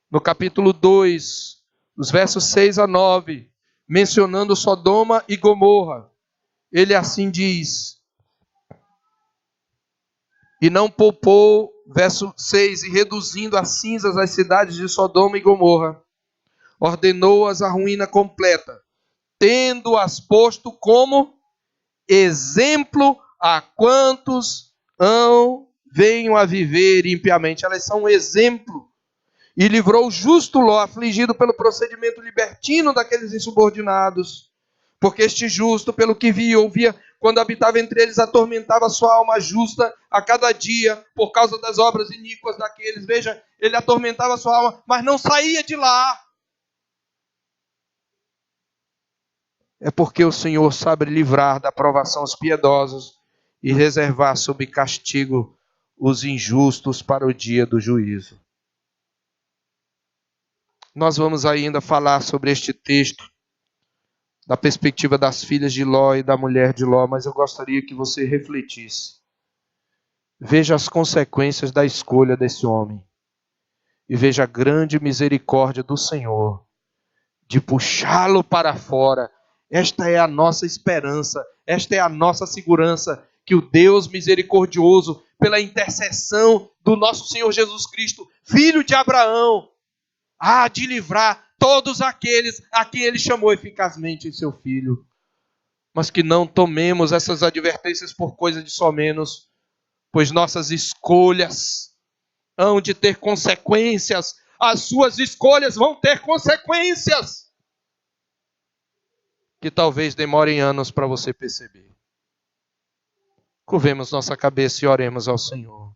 no capítulo 2, os versos 6 a 9, mencionando Sodoma e Gomorra, ele assim diz: e não poupou, verso 6, e reduzindo a cinzas as cidades de Sodoma e Gomorra, ordenou-as à ruína completa, tendo-as posto como exemplo a quantos venham a viver impiamente. Elas são um exemplo. E livrou o justo Ló, afligido pelo procedimento libertino daqueles insubordinados. Porque este justo, pelo que via e ouvia, quando habitava entre eles, atormentava sua alma justa a cada dia, por causa das obras iníquas daqueles. Veja, ele atormentava sua alma, mas não saía de lá. É porque o Senhor sabe livrar da provação os piedosos e reservar sob castigo os injustos para o dia do juízo. Nós vamos ainda falar sobre este texto, da perspectiva das filhas de Ló e da mulher de Ló, mas eu gostaria que você refletisse. Veja as consequências da escolha desse homem. E veja a grande misericórdia do Senhor de puxá-lo para fora. Esta é a nossa esperança, esta é a nossa segurança, que o Deus misericordioso, pela intercessão do nosso Senhor Jesus Cristo, filho de Abraão, há de livrar todos aqueles a quem ele chamou eficazmente em seu filho. Mas que não tomemos essas advertências por coisa de somenos, pois nossas escolhas hão de ter consequências. As suas escolhas vão ter consequências que talvez demorem anos para você perceber. Curvemos nossa cabeça e oremos ao Senhor.